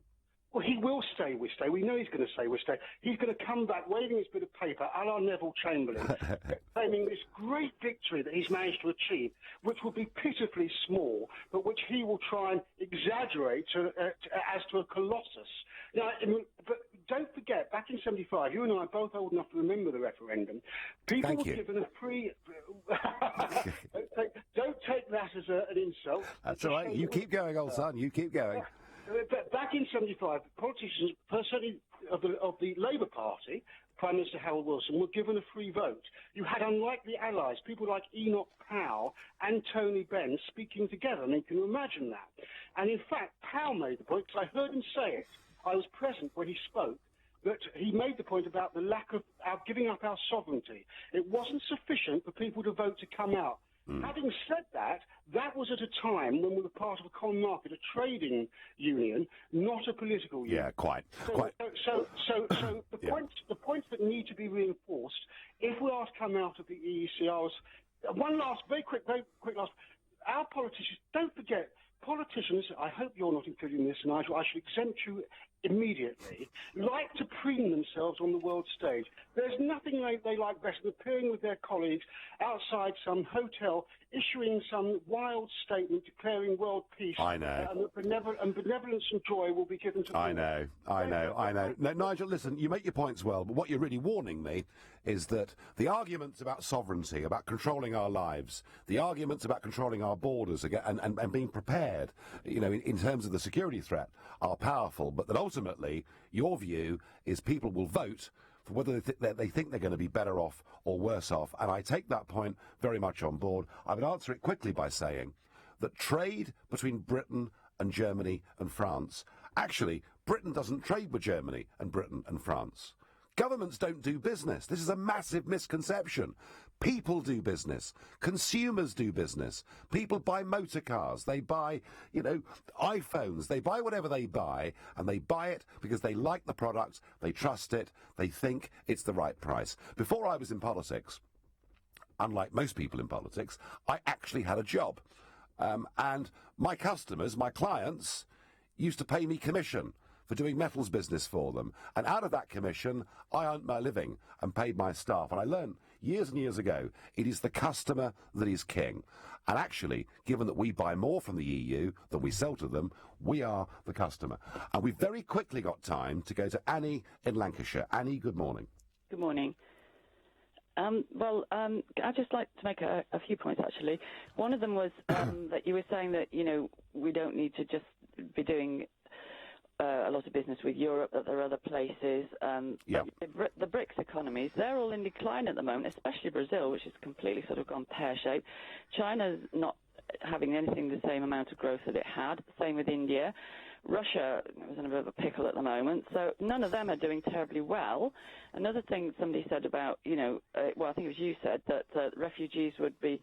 Well, he will stay, we stay. We know he's going to say we stay. He's going to come back waving his bit of paper, a la Neville Chamberlain, claiming this great victory that he's managed to achieve, which will be pitifully small, but which he will try and exaggerate as to a colossus. Now, but don't forget, back in '75, you and I are both old enough to remember the referendum. People were given a free... don't take that as an insult. That's all right. You keep going, old son. You keep going. Back in '75, politicians, certainly of the Labour Party, Prime Minister Harold Wilson, were given a free vote. You had unlikely allies, people like Enoch Powell and Tony Benn speaking together. I mean, can you imagine that? And in fact, Powell made the point, because I heard him say it. I was present when he spoke, that he made the point about the lack of our giving up our sovereignty. It wasn't sufficient for people to vote to come out. Having said that, that was at a time when we were part of a common market, a trading union, not a political union. Yeah, quite. So the points that need to be reinforced, if we are to come out of the EEC, one last, very quick last. Our politicians, don't forget, politicians, I hope you're not included in this, Nigel, I should exempt you immediately, like to preen themselves on the world stage. There's nothing they like better than appearing with their colleagues outside some hotel, issuing some wild statement declaring world peace. I know. And benevolence and joy will be given to them. I know. No, Nigel, listen, you make your points well, but what you're really warning me is that the arguments about sovereignty, about controlling our lives, the arguments about controlling our borders and being prepared, you know, in terms of the security threat, are powerful, but that ultimately your view is people will vote for whether they think they're going to be better off or worse off. And I take that point very much on board. I would answer it quickly by saying that trade between Britain and Germany and France, actually, Britain doesn't trade with Germany and Britain and France. Governments don't do business. This is a massive misconception. People do business. Consumers do business. People buy motor cars. They buy, you know, iPhones. They buy whatever they buy, and they buy it because they like the product, they trust it, they think it's the right price. Before I was in politics, unlike most people in politics, I actually had a job. And my customers, my clients, used to pay me commission for doing metals business for them. And out of that commission, I earned my living and paid my staff. And I learned years and years ago, it is the customer that is king. And actually, given that we buy more from the EU than we sell to them, we are the customer. And we've very quickly got time to go to Annie in Lancashire. Annie, good morning. Good morning. I'd just like to make a few points, actually. One of them was that you were saying that, you know, we don't need to just be doing a lot of business with Europe, that there are other places. The BRICS economies, they're all in decline at the moment, especially Brazil, which has completely sort of gone pear-shaped. China's not having anything the same amount of growth that it had. Same with India. Russia is in a bit of a pickle at the moment, so none of them are doing terribly well. Another thing somebody said about, you know, I think it was you said, that refugees would be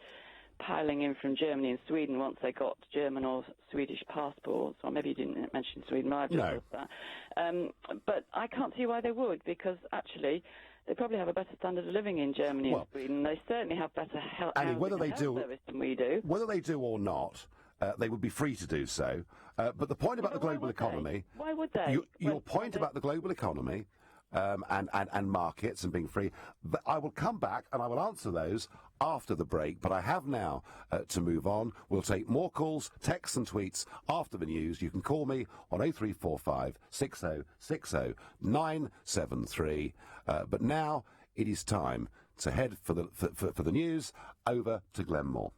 piling in from Germany and Sweden once they got German or Swedish passports, or maybe you didn't mention Sweden, but I've just heard that. But I can't see why they would, because actually they probably have a better standard of living in Germany and Sweden. They certainly have better health service than we do. Whether they do or not, they would be free to do so. But the point about the global economy... Why would they? Your point about the global economy and markets and being free, I will come back and I will answer those after the break, but I have now to move on. We'll take more calls, texts and tweets after the news. You can call me on 0345 6060 973. But now it is time to head for the news. Over to Glenn Moore.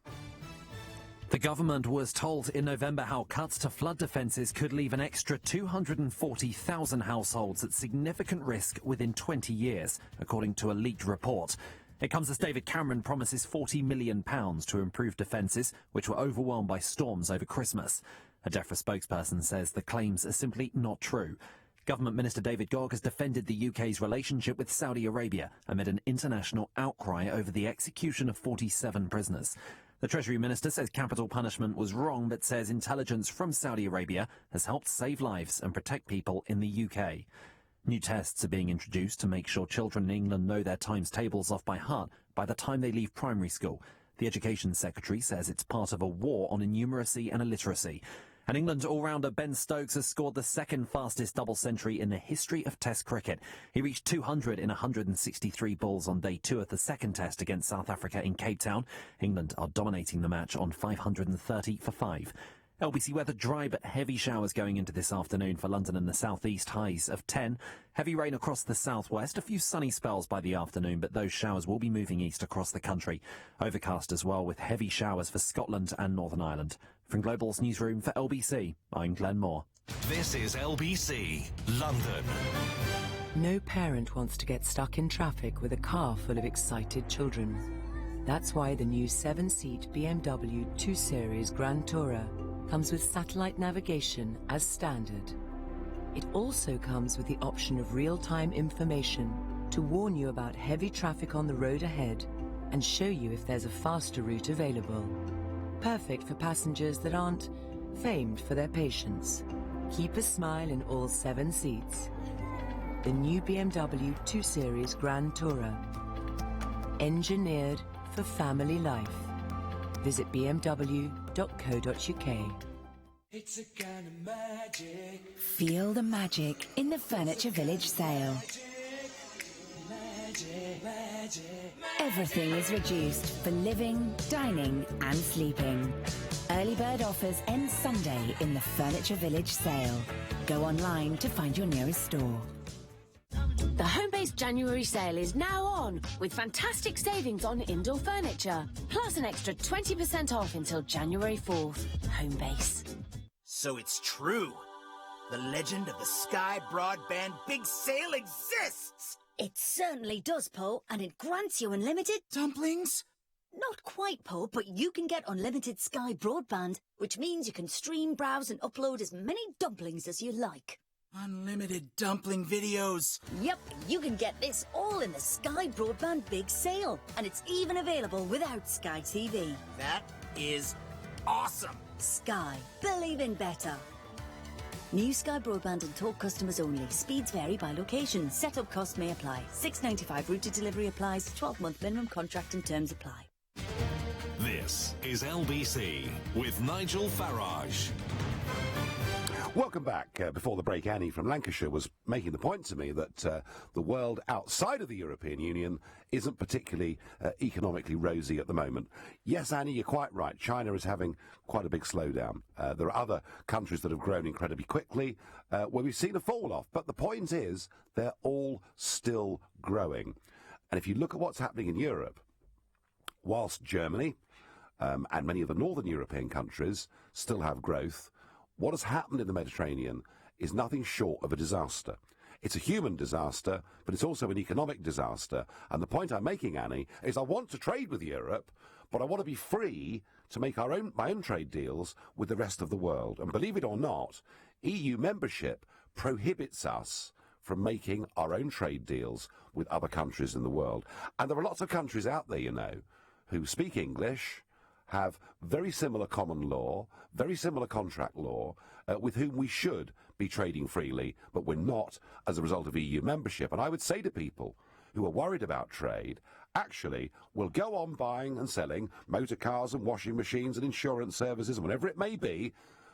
The government was told in November how cuts to flood defences could leave an extra 240,000 households at significant risk within 20 years, according to a leaked report. It comes as David Cameron promises £40 million to improve defences, which were overwhelmed by storms over Christmas. A DEFRA spokesperson says the claims are simply not true. Government Minister David Gogg has defended the UK's relationship with Saudi Arabia amid an international outcry over the execution of 47 prisoners. The Treasury Minister says capital punishment was wrong, but says intelligence from Saudi Arabia has helped save lives and protect people in the UK. New tests are being introduced to make sure children in England know their times tables off by heart by the time they leave primary school. The Education Secretary says it's part of a war on innumeracy and illiteracy. And England all-rounder Ben Stokes has scored the second fastest double century in the history of Test cricket. He reached 200 in 163 balls on day 2 of the second Test against South Africa in Cape Town. England are dominating the match on 530 for 5. LBC weather dry but heavy showers going into this afternoon for London and the southeast, highs of 10. Heavy rain across the southwest, a few sunny spells by the afternoon, but those showers will be moving east across the country. Overcast as well with heavy showers for Scotland and Northern Ireland. From Global's newsroom for LBC, I'm Glenn Moore. This is LBC, London. No parent wants to get stuck in traffic with a car full of excited children. That's why the new 7-seat BMW 2 Series Grand Tourer comes with satellite navigation as standard. It also comes with the option of real-time information to warn you about heavy traffic on the road ahead and show you if there's a faster route available. Perfect for passengers that aren't famed for their patience. Keep a smile in all 7 seats. The new BMW 2 Series Grand Tourer. Engineered for family life. Visit bmw.co.uk. It's a kind of magic. Feel the magic in the Furniture Village sale. Everything is reduced for living, dining and sleeping. Early bird offers end Sunday in the Furniture Village sale. Go online to find your nearest store. The Homebase January sale is now on, with fantastic savings on indoor furniture, plus an extra 20% off until January 4th. Homebase. So it's true. The legend of the Sky Broadband Big Sale exists! It certainly does, Paul, and it grants you unlimited... Dumplings? Not quite, Paul, but you can get unlimited Sky Broadband, which means you can stream, browse and upload as many dumplings as you like. Unlimited dumpling videos. Yep, you can get this all in the Sky Broadband Big Sale, and it's even available without Sky TV. That is awesome. Sky, believe in better. New Sky Broadband and Talk customers only. Speeds vary by location. Setup cost may apply. $6.95 route to delivery applies. 12-month minimum contract and terms apply. This is LBC with Nigel Farage. Welcome back. Before the break, Annie from Lancashire was making the point to me that the world outside of the European Union isn't particularly economically rosy at the moment. Yes, Annie, you're quite right. China is having quite a big slowdown. There are other countries that have grown incredibly quickly where we've seen a fall off. But the point is, they're all still growing. And if you look at what's happening in Europe, whilst Germany and many of the northern European countries still have growth, what has happened in the Mediterranean is nothing short of a disaster. It's a human disaster, but it's also an economic disaster. And the point I'm making, Annie, is I want to trade with Europe, but I want to be free to make my own trade deals with the rest of the world. And believe it or not, EU membership prohibits us from making our own trade deals with other countries in the world. And there are lots of countries out there, you know, who speak English, have very similar common law, very similar contract law, with whom we should be trading freely, but we're not as a result of EU membership. And I would say to people who are worried about trade, actually will go on buying and selling motor cars and washing machines and insurance services and whatever it may be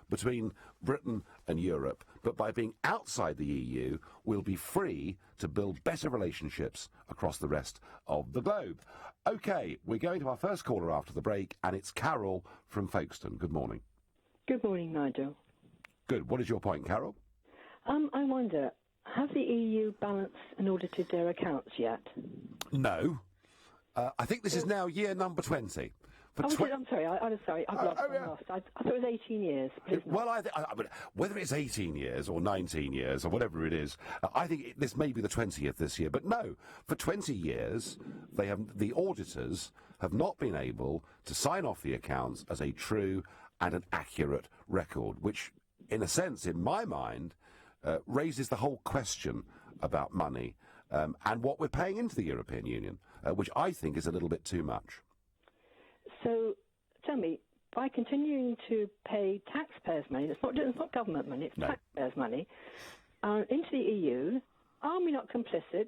between Britain and Europe, but by being outside the EU, we'll be free to build better relationships across the rest of the globe. OK, we're going to our first caller after the break, and it's Carol from Folkestone. Good morning. Good morning, Nigel. Good. What is your point, Carol? I wonder, have the EU balanced and audited their accounts yet? No. I think this is now year number 20. I'm sorry, I'm sorry, I've lost. I thought it was 18 years. Well, I whether it's 18 years or 19 years or whatever it is, I think this may be the 20th this year. But no, for 20 years, the auditors have not been able to sign off the accounts as a true and an accurate record, which, in a sense, in my mind, raises the whole question about money and what we're paying into the European Union, which I think is a little bit too much. So, tell me, by continuing to pay taxpayers' money, it's not government money, it's taxpayers' money, into the EU, are we not complicit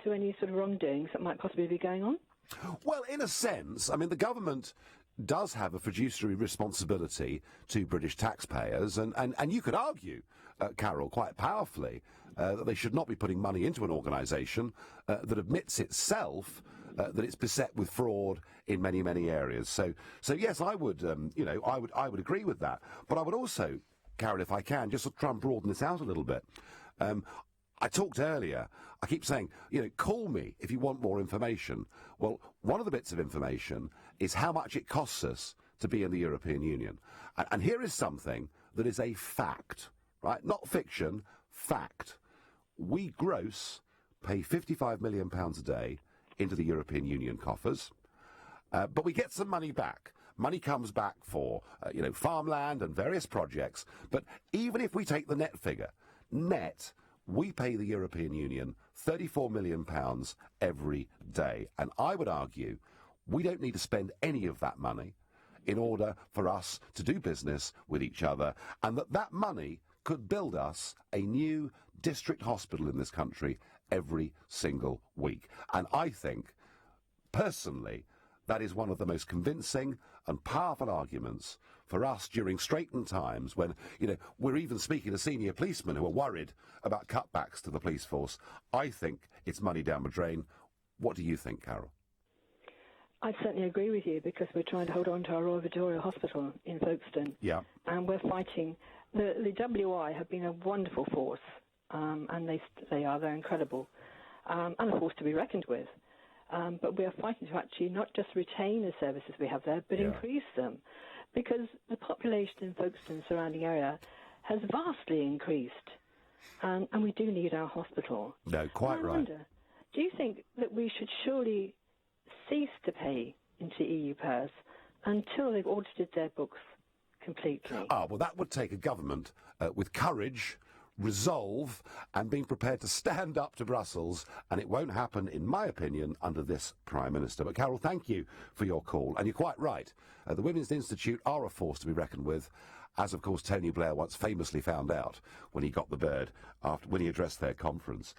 to any sort of wrongdoings that might possibly be going on? Well, in a sense, I mean, the government does have a fiduciary responsibility to British taxpayers, and you could argue, Carol, quite powerfully, that they should not be putting money into an organisation that admits itself that it's beset with fraud in many, many areas. So yes, I would, I would agree with that. But I would also, Carol, if I can, just try and broaden this out a little bit. I talked earlier, I keep saying, call me if you want more information. Well, one of the bits of information is how much it costs us to be in the European Union. And here is something that is a fact, right? Not fiction, fact. We pay £55 million a day into the European Union coffers, but we get some money back. Money comes back for, farmland and various projects. But even if we take the net figure, we pay the European Union £34 million every day. And I would argue we don't need to spend any of that money in order for us to do business with each other, and that money could build us a new district hospital in this country every single week. And I think, personally, that is one of the most convincing and powerful arguments for us during straitened times when, we're even speaking to senior policemen who are worried about cutbacks to the police force. I think it's money down the drain. What do you think, Carol? I certainly agree with you, because we're trying to hold on to our Royal Victoria Hospital in Folkestone. Yeah. And we're fighting. The WI have been a wonderful force, and they're incredible, and a force to be reckoned with. But we are fighting to actually not just retain the services we have there, but increase them, because the population in Folkestone surrounding area has vastly increased, and we do need our hospital. No, quite right. Wonder, do you think that we should surely cease to pay into EU purse until they've audited their books completely? Well, that would take a government with courage, resolve, and being prepared to stand up to Brussels, and it won't happen, in my opinion, under this Prime Minister. But Carol, thank you for your call, and you're quite right. The Women's Institute are a force to be reckoned with, as of course Tony Blair once famously found out when he got the bird when he addressed their conference.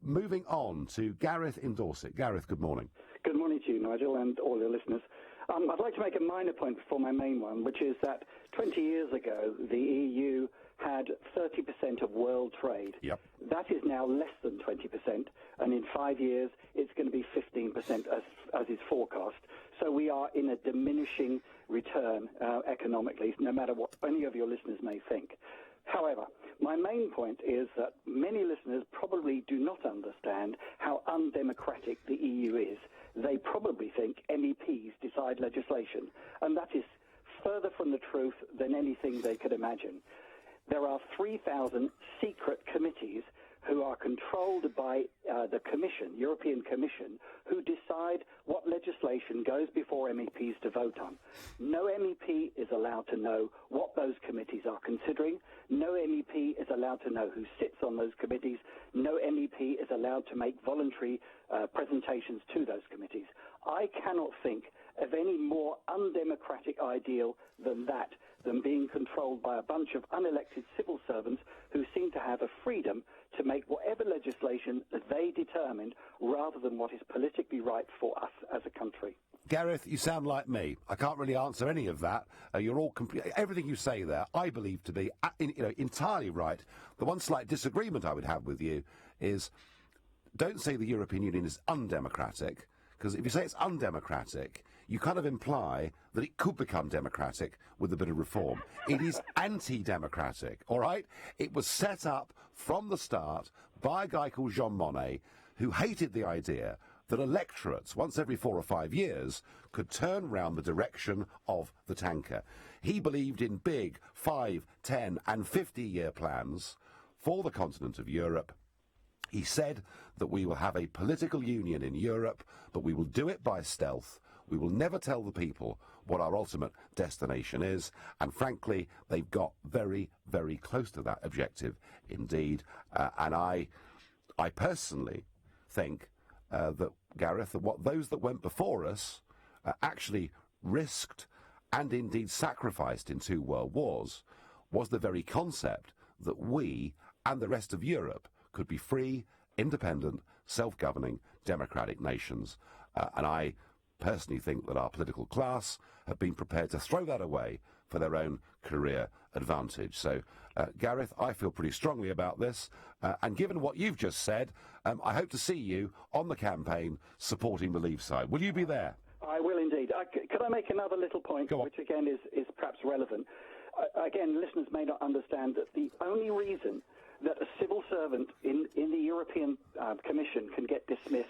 Moving on to Gareth in Dorset. Gareth, good morning. Good morning to you, Nigel, and all your listeners. I'd like to make a minor point before my main one, which is that 20 years ago, the EU had 30% of world trade. Yep. That is now less than 20%, and in 5 years, it's going to be 15% as is forecast. So we are in a diminishing return economically, no matter what any of your listeners may think. However, my main point is that many listeners probably do not understand how undemocratic the EU is. They probably think MEPs decide legislation, and that is further from the truth than anything they could imagine. There are 3,000 secret committees who are controlled by the Commission, European Commission, who decide what legislation goes before MEPs to vote on. No MEP is allowed to know what those committees are considering. No MEP is allowed to know who sits on those committees. No MEP is allowed to make voluntary presentations to those committees. I cannot think of any more undemocratic ideal than that than being controlled by a bunch of unelected civil servants who seem to have a freedom to make whatever legislation they determined rather than what is politically right for us as a country. Gareth, you sound like me. I can't really answer any of that. You're all everything you say there, I believe to be entirely right. The one slight disagreement I would have with you is, don't say the European Union is undemocratic, because if you say it's undemocratic, you kind of imply that it could become democratic with a bit of reform. It is anti-democratic, all right? It was set up from the start by a guy called Jean Monnet, who hated the idea that electorates, once every 4 or 5 years, could turn round the direction of the tanker. He believed in big 5, 10 and 50-year plans for the continent of Europe. He said that we will have a political union in Europe, but we will do it by stealth. We will never tell the people what our ultimate destination is, and frankly, they've got very, very close to that objective indeed. And I personally think that, Gareth, that what those that went before us actually risked and indeed sacrificed in 2 world wars was the very concept that we and the rest of Europe could be free, independent, self-governing, democratic nations. And I personally think that our political class have been prepared to throw that away for their own career advantage. So, Gareth, I feel pretty strongly about this. And given what you've just said, I hope to see you on the campaign supporting the Leave side. Will you be there? I will indeed. Could I make another little point, which again is perhaps relevant? Again, listeners may not understand that the only reason that a civil servant in the European Commission can get dismissed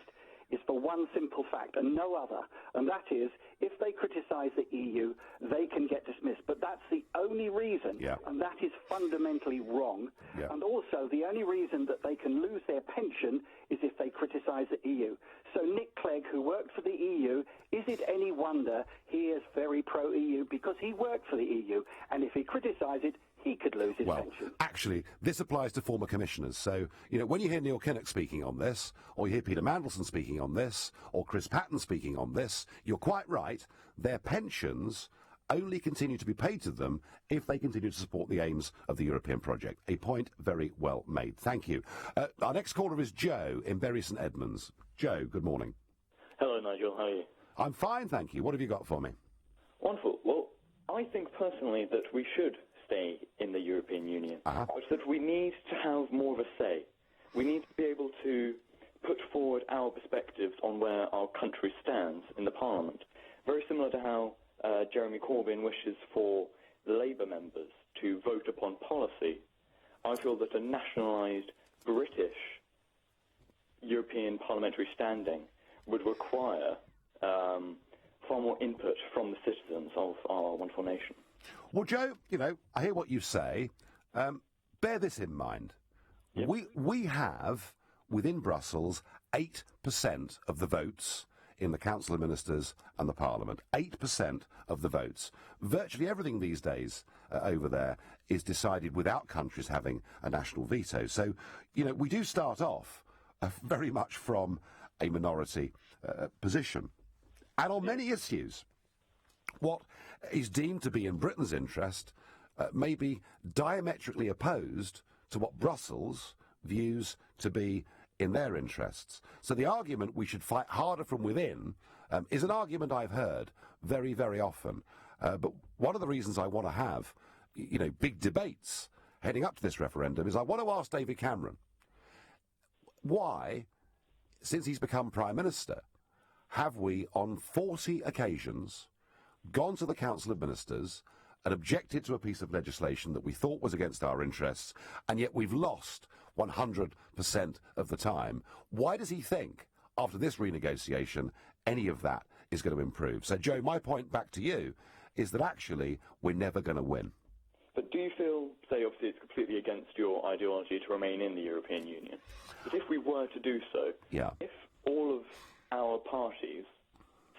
is for one simple fact and no other, and that is if they criticise the EU, they can get dismissed. But that's the only reason, and that is fundamentally wrong. And also, the only reason that they can lose their pension is if they criticise the EU. So Nick Clegg, who worked for the EU, is it any wonder he is very pro-EU? Because he worked for the EU, and if he criticised it, he could lose his pension. Actually, this applies to former commissioners. So, when you hear Neil Kinnock speaking on this, or you hear Peter Mandelson speaking on this, or Chris Patton speaking on this, you're quite right. Their pensions only continue to be paid to them if they continue to support the aims of the European project. A point very well made. Thank you. Our next caller is Joe in Bury St Edmunds. Joe, good morning. Hello, Nigel. How are you? I'm fine, thank you. What have you got for me? Wonderful. Well, I think personally that we should stay in the European Union. But that we need to have more of a say. We need to be able to put forward our perspectives on where our country stands in the Parliament. Very similar to how Jeremy Corbyn wishes for Labour members to vote upon policy. I feel that a nationalised British European parliamentary standing would require far more input from the citizens of our wonderful nation. Well, Joe, I hear what you say. Bear this in mind. Yep. We have, within Brussels, 8% of the votes in the Council of Ministers and the Parliament. 8% of the votes. Virtually everything these days over there is decided without countries having a national veto. So, we do start off very much from a minority position. And on many issues, what is deemed to be in Britain's interest may be diametrically opposed to what Brussels views to be in their interests. So the argument we should fight harder from within is an argument I've heard very, very often. But one of the reasons I want to have, big debates heading up to this referendum is I want to ask David Cameron why, since he's become Prime Minister, have we on 40 occasions gone to the Council of Ministers and objected to a piece of legislation that we thought was against our interests, and yet we've lost 100% of the time? Why does he think, after this renegotiation, any of that is going to improve? So, Joe, my point back to you is that actually we're never going to win. But do you feel, say, obviously it's completely against your ideology to remain in the European Union, but if we were to do so, if all of our parties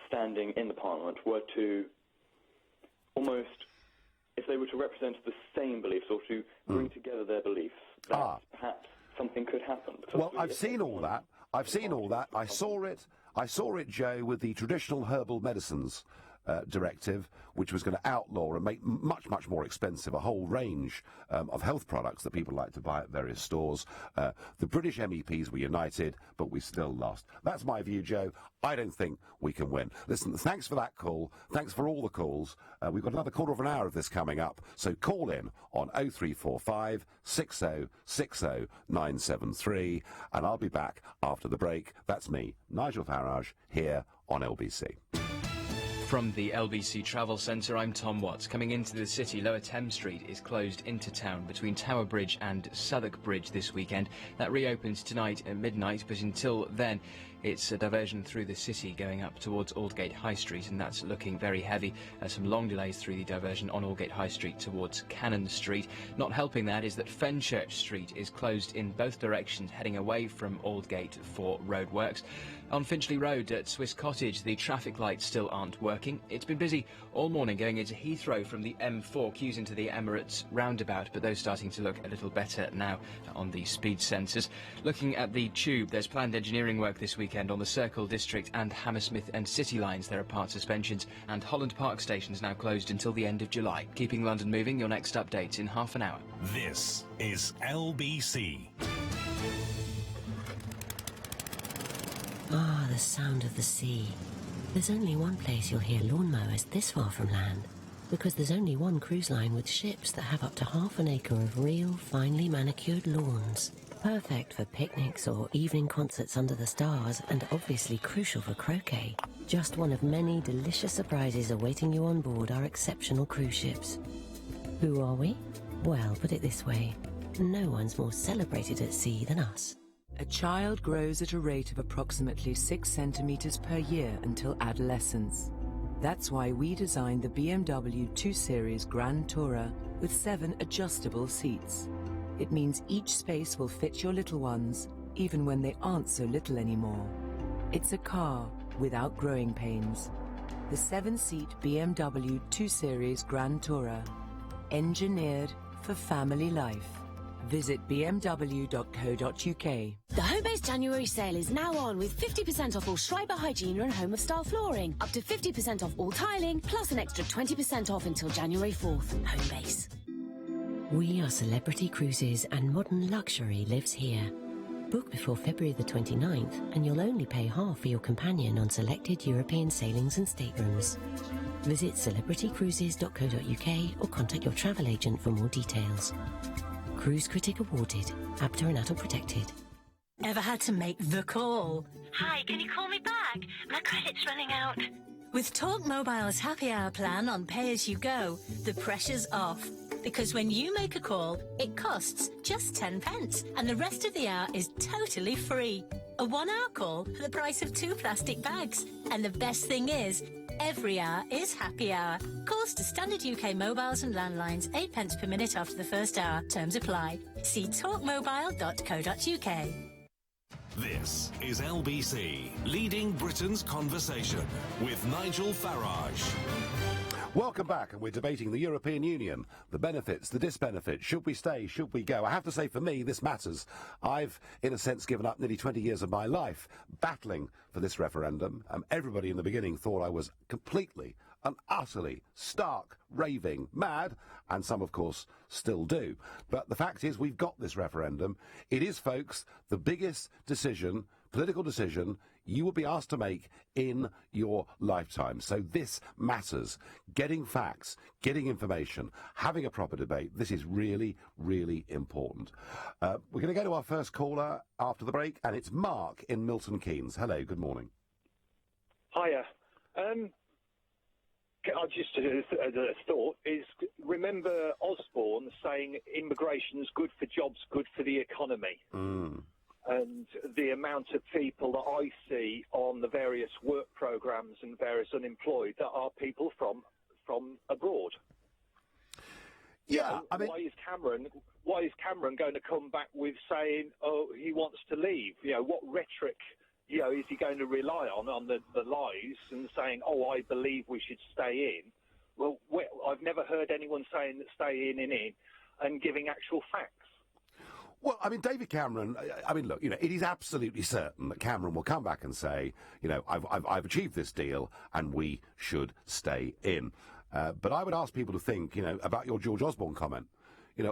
standing in the Parliament were to almost, if they were to represent the same beliefs or to bring together their beliefs, that perhaps something could happen. Well, I've seen all that. I saw it, Joe, with the traditional herbal medicines directive, which was going to outlaw and make much, much more expensive a whole range of health products that people like to buy at various stores. The British MEPs were united, but we still lost. That's my view, Joe. I don't think we can win. Listen, thanks for that call. Thanks for all the calls. We've got another quarter of an hour of this coming up, so call in on 0345 60 60 973, and I'll be back after the break. That's me, Nigel Farage, here on LBC. From the LBC Travel Centre, I'm Tom Watts. Coming into the city, Lower Thames Street is closed into town between Tower Bridge and Southwark Bridge this weekend. That reopens tonight at midnight, but until then, it's a diversion through the city going up towards Aldgate High Street, and that's looking very heavy. Some long delays through the diversion on Aldgate High Street towards Cannon Street. Not helping that is that Fenchurch Street is closed in both directions, heading away from Aldgate for roadworks. On Finchley Road at Swiss Cottage, the traffic lights still aren't working. It's been busy all morning going into Heathrow from the M4, queues into the Emirates roundabout, but those starting to look a little better now on the speed sensors. Looking at the Tube, there's planned engineering work this weekend on the Circle District and Hammersmith and City lines. There are part suspensions, and Holland Park Station is now closed until the end of July. Keeping London moving, your next update in half an hour. This is LBC. Ah, the sound of the sea. There's only one place you'll hear lawnmowers this far from land, because there's only one cruise line with ships that have up to half an acre of real, finely manicured lawns. Perfect for picnics or evening concerts under the stars, and obviously crucial for croquet. Just one of many delicious surprises awaiting you on board our exceptional cruise ships. Who are we? Well, put it this way, no one's more celebrated at sea than us. A child grows at a rate of approximately 6 centimeters per year until adolescence. That's why we designed the BMW 2 Series Grand Tourer with 7 adjustable seats. It means each space will fit your little ones, even when they aren't so little anymore. It's a car without growing pains. The 7-seat BMW 2 Series Grand Tourer, engineered for family life. Visit bmw.co.uk. The Homebase January sale is now on with 50% off all Schreiber Hygiene and Home of Style flooring, up to 50% off all tiling, plus an extra 20% off until January 4th. Homebase. We are Celebrity Cruises, and modern luxury lives here. Book before February the 29th and you'll only pay half for your companion on selected European sailings and staterooms. Visit celebritycruises.co.uk or contact your travel agent for more details. Cruise Critic awarded. ABTA and adult protected. Ever had to make the call? Hi, can you call me back? My credit's running out. With Talk Mobile's Happy Hour plan on Pay As You Go, the pressure's off. Because when you make a call, it costs just 10 pence, and the rest of the hour is totally free. A 1-hour call for the price of 2 plastic bags. And the best thing is, every hour is happy hour. Calls to standard UK mobiles and landlines, 8 pence per minute after the first hour. Terms apply. See talkmobile.co.uk. This is LBC, leading Britain's conversation with Nigel Farage. Welcome back, and we're debating the European Union, the benefits, the disbenefits. Should we stay? Should we go? I have to say, for me, this matters. I've, in a sense, given up nearly 20 years of my life battling for this referendum. Everybody in the beginning thought I was completely and utterly stark, raving mad, and some, of course, still do. But the fact is, we've got this referendum. It is, folks, the biggest decision, political decision, you will be asked to make in your lifetime. So this matters. Getting facts, getting information, having a proper debate, this is really, really important. We're going to go to our first caller after the break, and it's Mark in Milton Keynes. Hello, good morning. Hiya. Just a thought is, remember Osborne saying immigration's good for jobs, good for the economy. And the amount of people that I see on the various work programmes and various unemployed that are people from abroad. Yeah, I mean, why is Cameron going to come back with saying, oh, he wants to leave? You know, what rhetoric, you know, is he going to rely on the lies and saying, oh, I believe we should stay in? Well, I've never heard anyone saying that stay in and giving actual facts. Well, I mean, David Cameron, I mean, look, it is absolutely certain that Cameron will come back and say, I've achieved this deal and we should stay in. But I would ask people to think, about your George Osborne comment.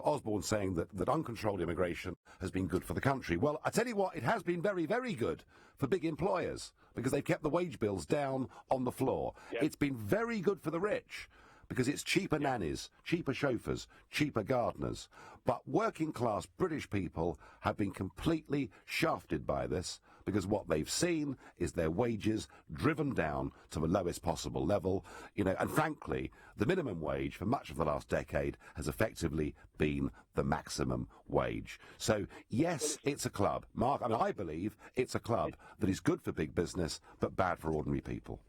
Osborne saying that uncontrolled immigration has been good for the country. Well, I tell you what, it has been very, very good for big employers because they've kept the wage bills down on the floor. Yep. It's been very good for the rich because it's cheaper nannies, cheaper chauffeurs, cheaper gardeners. But working-class British people have been completely shafted by this because what they've seen is their wages driven down to the lowest possible level, and frankly, the minimum wage for much of the last decade has effectively been the maximum wage. So, yes, it's a club. Mark, I believe it's a club that is good for big business but bad for ordinary people.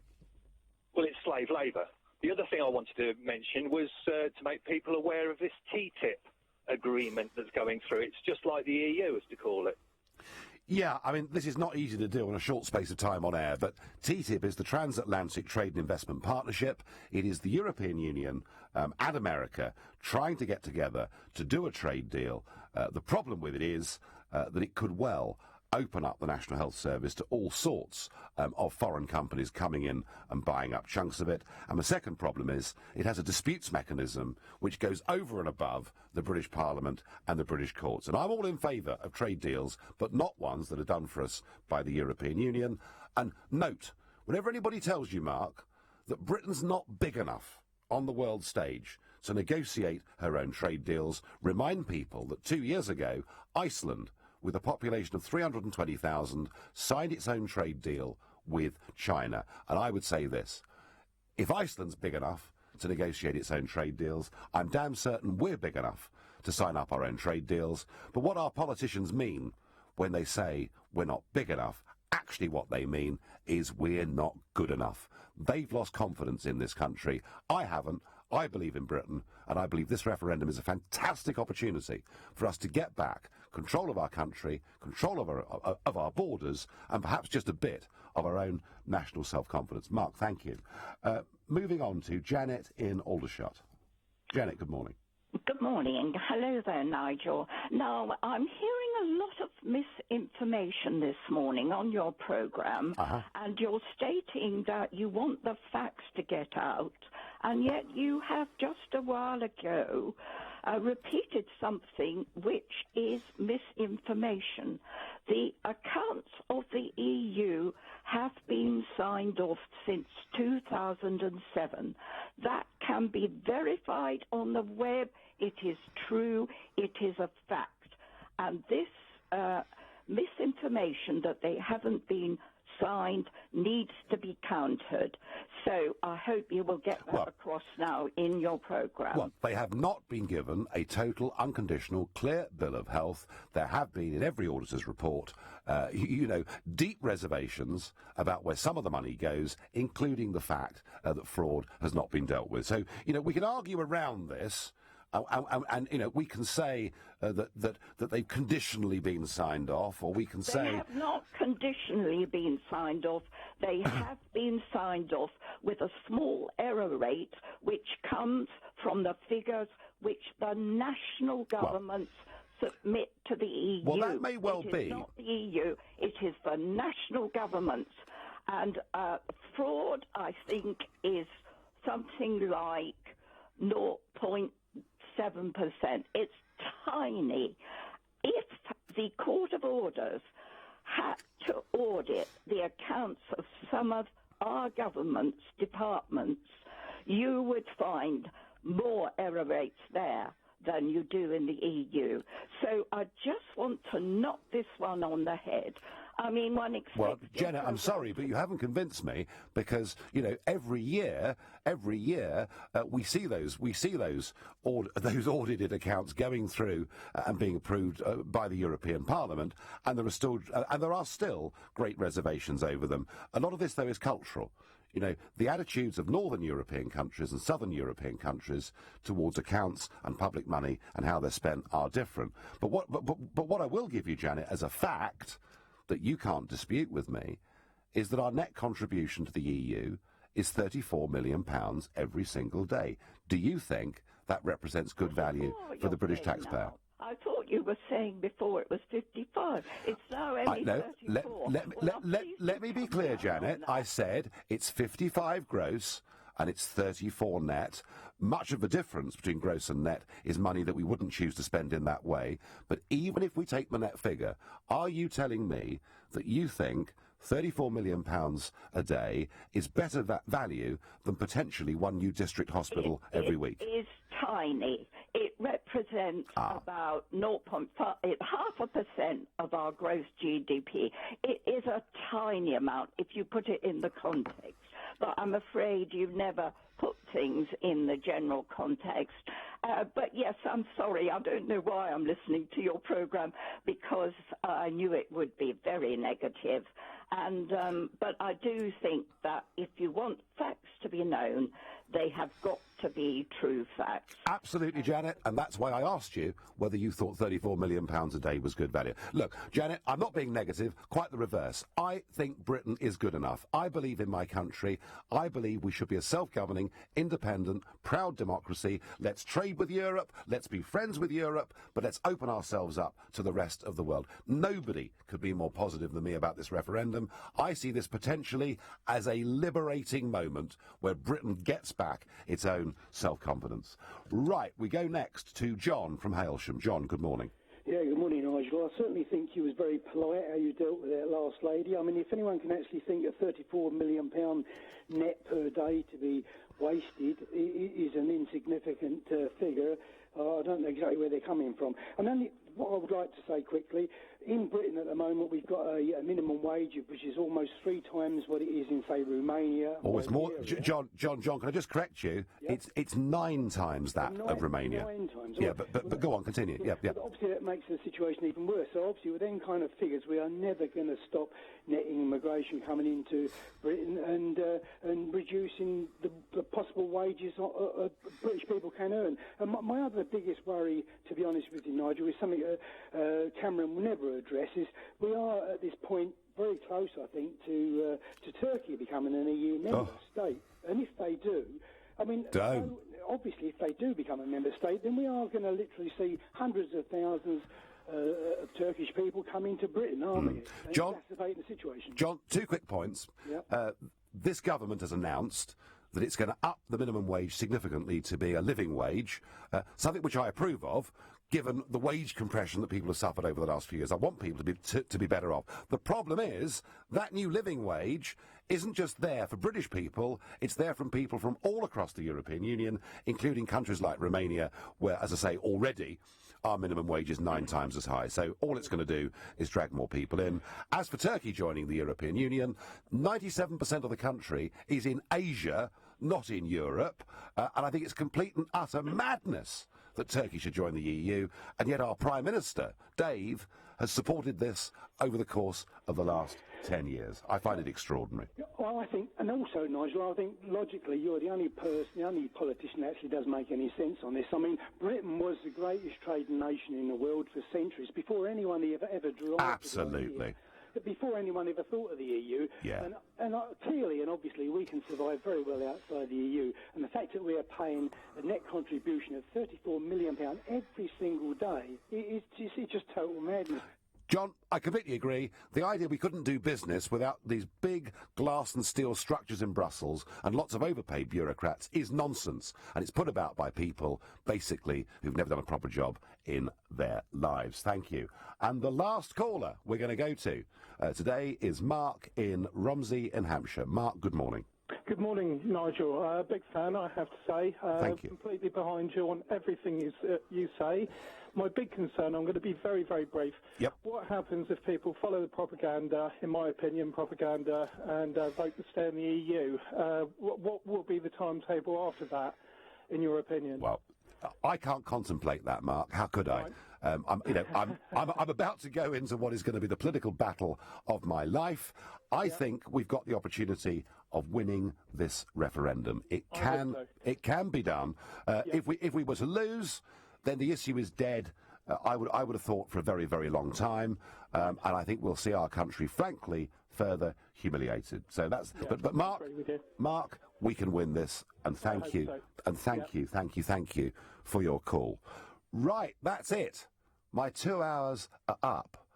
Well, it's slave labour. The other thing I wanted to mention was to make people aware of this TTIP agreement that's going through. It's just like the EU, as to call it. Yeah, this is not easy to do in a short space of time on air, but TTIP is the Transatlantic Trade and Investment Partnership. It is the European Union and America trying to get together to do a trade deal. The problem with it is that it could well open up the National Health Service to all sorts of foreign companies coming in and buying up chunks of it. And the second problem is it has a disputes mechanism which goes over and above the British Parliament and the British courts. And I'm all in favour of trade deals, but not ones that are done for us by the European Union. And note, whenever anybody tells you, Mark, that Britain's not big enough on the world stage to negotiate her own trade deals, remind people that 2 years ago, Iceland, with a population of 320,000, signed its own trade deal with China. And I would say this, if Iceland's big enough to negotiate its own trade deals, I'm damn certain we're big enough to sign up our own trade deals. But what our politicians mean when they say we're not big enough, actually what they mean is we're not good enough. They've lost confidence in this country. I haven't. I believe in Britain, and I believe this referendum is a fantastic opportunity for us to get back control of our country, control of our borders, and perhaps just a bit of our own national self-confidence. Mark, thank you. Moving on to Janet in Aldershot. Janet, good morning. Good morning. Hello there, Nigel. Now, I'm hearing a lot of misinformation this morning on your programme, and you're stating that you want the facts to get out, and yet you have just a while ago repeated something which is misinformation. The accounts of the EU have been signed off since 2007. That can be verified on the web. It is true. It is a fact. And this misinformation that they haven't been signed needs to be countered. So I hope you will get that across now in your programme. Well, they have not been given a total, unconditional, clear bill of health. There have been, in every auditor's report, deep reservations about where some of the money goes, including the fact that fraud has not been dealt with. So, we can argue around this. And we can say that they've conditionally been signed off, or we can say... They have not conditionally been signed off. They have been signed off with a small error rate, which comes from the figures which the national governments submit to the EU. Well, that may well be. It is not the EU. It is the national governments. And fraud, I think, is something like 0.7%. It's tiny. If the Court of Auditors had to audit the accounts of some of our government's departments, you would find more error rates there than you do in the EU. So I just want to knock this one on the head. One expects... Well, Jenna, I'm sorry, but you haven't convinced me because, every year, we see those audited accounts going through and being approved by the European Parliament, and there are still great reservations over them. A lot of this, though, is cultural. The attitudes of northern European countries and southern European countries towards accounts and public money and how they're spent are different. But what I will give you, Janet, as a fact that you can't dispute with me, is that our net contribution to the EU is £34 million every single day. Do you think that represents good value for the British taxpayer? I thought thought you were saying before it was 55. It's now only 34. Let me be clear, Janet. I said it's 55 gross and it's 34 net. Much of the difference between gross and net is money that we wouldn't choose to spend in that way. But even if we take the net figure, are you telling me that you think £34 million a day is better value than potentially one new district hospital every week? It is tiny. It represents about 0.5% of our gross GDP. It is a tiny amount if you put it in the context. But I'm afraid you never put things in the general context. But yes, I'm sorry, I don't know why I'm listening to your programme, because I knew it would be very negative. But I do think that if you want facts to be known, they have got to be true facts. Absolutely, Janet, and that's why I asked you whether you thought £34 million a day was good value. Look, Janet, I'm not being negative, quite the reverse. I think Britain is good enough. I believe in my country. I believe we should be a self-governing, independent, proud democracy. Let's trade with Europe, let's be friends with Europe, but let's open ourselves up to the rest of the world. Nobody could be more positive than me about this referendum. I see this potentially as a liberating moment where Britain gets back its own self-confidence. Right, we go next to John from Hailsham. John, good morning. Yeah, good morning, Nigel. I certainly think you was very polite how you dealt with that last lady. I mean, if anyone can actually think of £34 million net per day to be wasted is an insignificant figure. I don't know exactly where they're coming from. And then what I would like to say quickly, in Britain at the moment we've got a minimum wage which is almost 3 times what it is in, say, Romania. Oh, it's more. John, can I just correct you? Yep. It's 9 times that of Romania. 9 times. Yeah, but go on, continue. Yeah. But obviously that makes the situation even worse. So obviously with them kind of figures, we are never going to stop netting immigration coming into Britain and reducing the possible wages British people can earn. And my other biggest worry, to be honest with you, Nigel, is something Cameron will never address, is we are at this point very close, I think, to Turkey becoming an EU member state. And if they do, I mean, obviously if they do become a member state, then we are going to literally see hundreds of thousands of Turkish people come into Britain, aren't we? And exacerbating the situation. John, 2 quick points. Yep. This government has announced that it's going to up the minimum wage significantly to be a living wage, something which I approve of, given the wage compression that people have suffered over the last few years. I want people to be better off. The problem is that new living wage isn't just there for British people, it's there from people from all across the European Union, including countries like Romania, where, as I say, already our minimum wage is 9 times as high. So all it's going to do is drag more people in. As for Turkey joining the European Union, 97% of the country is in Asia, not in Europe, and I think it's complete and utter madness that Turkey should join the EU, and yet our Prime Minister, Dave, has supported this over the course of the last 10 years. I find it extraordinary. Well, I think, and also, Nigel, I think logically you're the only person, the only politician that actually does make any sense on this. I mean, Britain was the greatest trading nation in the world for centuries, before anyone ever drew on. Absolutely. Before anyone ever thought of the EU. Yeah. And clearly and obviously we can survive very well outside the EU. And the fact that we are paying a net contribution of £34 million every single day, it's just total madness. John, I completely agree. The idea we couldn't do business without these big glass and steel structures in Brussels and lots of overpaid bureaucrats is nonsense. And it's put about by people, basically, who've never done a proper job in their lives. Thank you. And the last caller we're going to go to today is Mark in Romsey in Hampshire. Mark, good morning. Good morning, Nigel. Big fan, I have to say. Thank you. Completely behind you on everything you say. My big concern, I'm going to be very, very brief. Yep. What happens if people follow the propaganda, in my opinion, and vote to stay in the EU? What will be the timetable after that, in your opinion? Well, I can't contemplate that, Mark. How could I? I'm about to go into what is going to be the political battle of my life. I think we've got the opportunity of winning this referendum. It can be done. If we were to lose, then the issue is dead. I would have thought for a very, very long time, and I think we'll see our country, frankly, further humiliated. So that's. But Mark, we can win this, and thank you, and thank you for your call. Right, that's it. My 2 hours are up.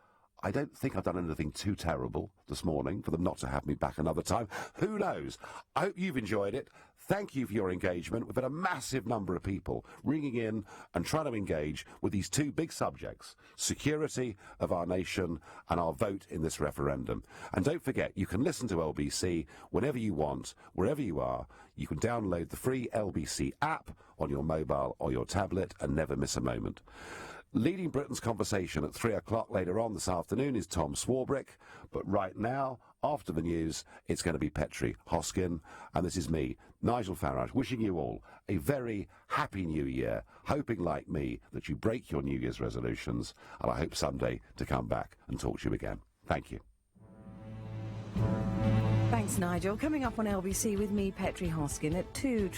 I don't think I've done anything too terrible this morning for them not to have me back another time. Who knows? I hope you've enjoyed it. Thank you for your engagement. We've had a massive number of people ringing in and trying to engage with these two big subjects, security of our nation and our vote in this referendum. And don't forget, you can listen to LBC whenever you want, wherever you are. You can download the free LBC app on your mobile or your tablet and never miss a moment. Leading Britain's conversation at 3 o'clock later on this afternoon is Tom Swarbrick, but right now, after the news, it's going to be Petri Hoskin, and this is me, Nigel Farage, wishing you all a very happy New Year, hoping like me that you break your New Year's resolutions, and I hope someday to come back and talk to you again. Thank you. Thanks, Nigel. Coming up on LBC with me, Petri Hoskin, at 2.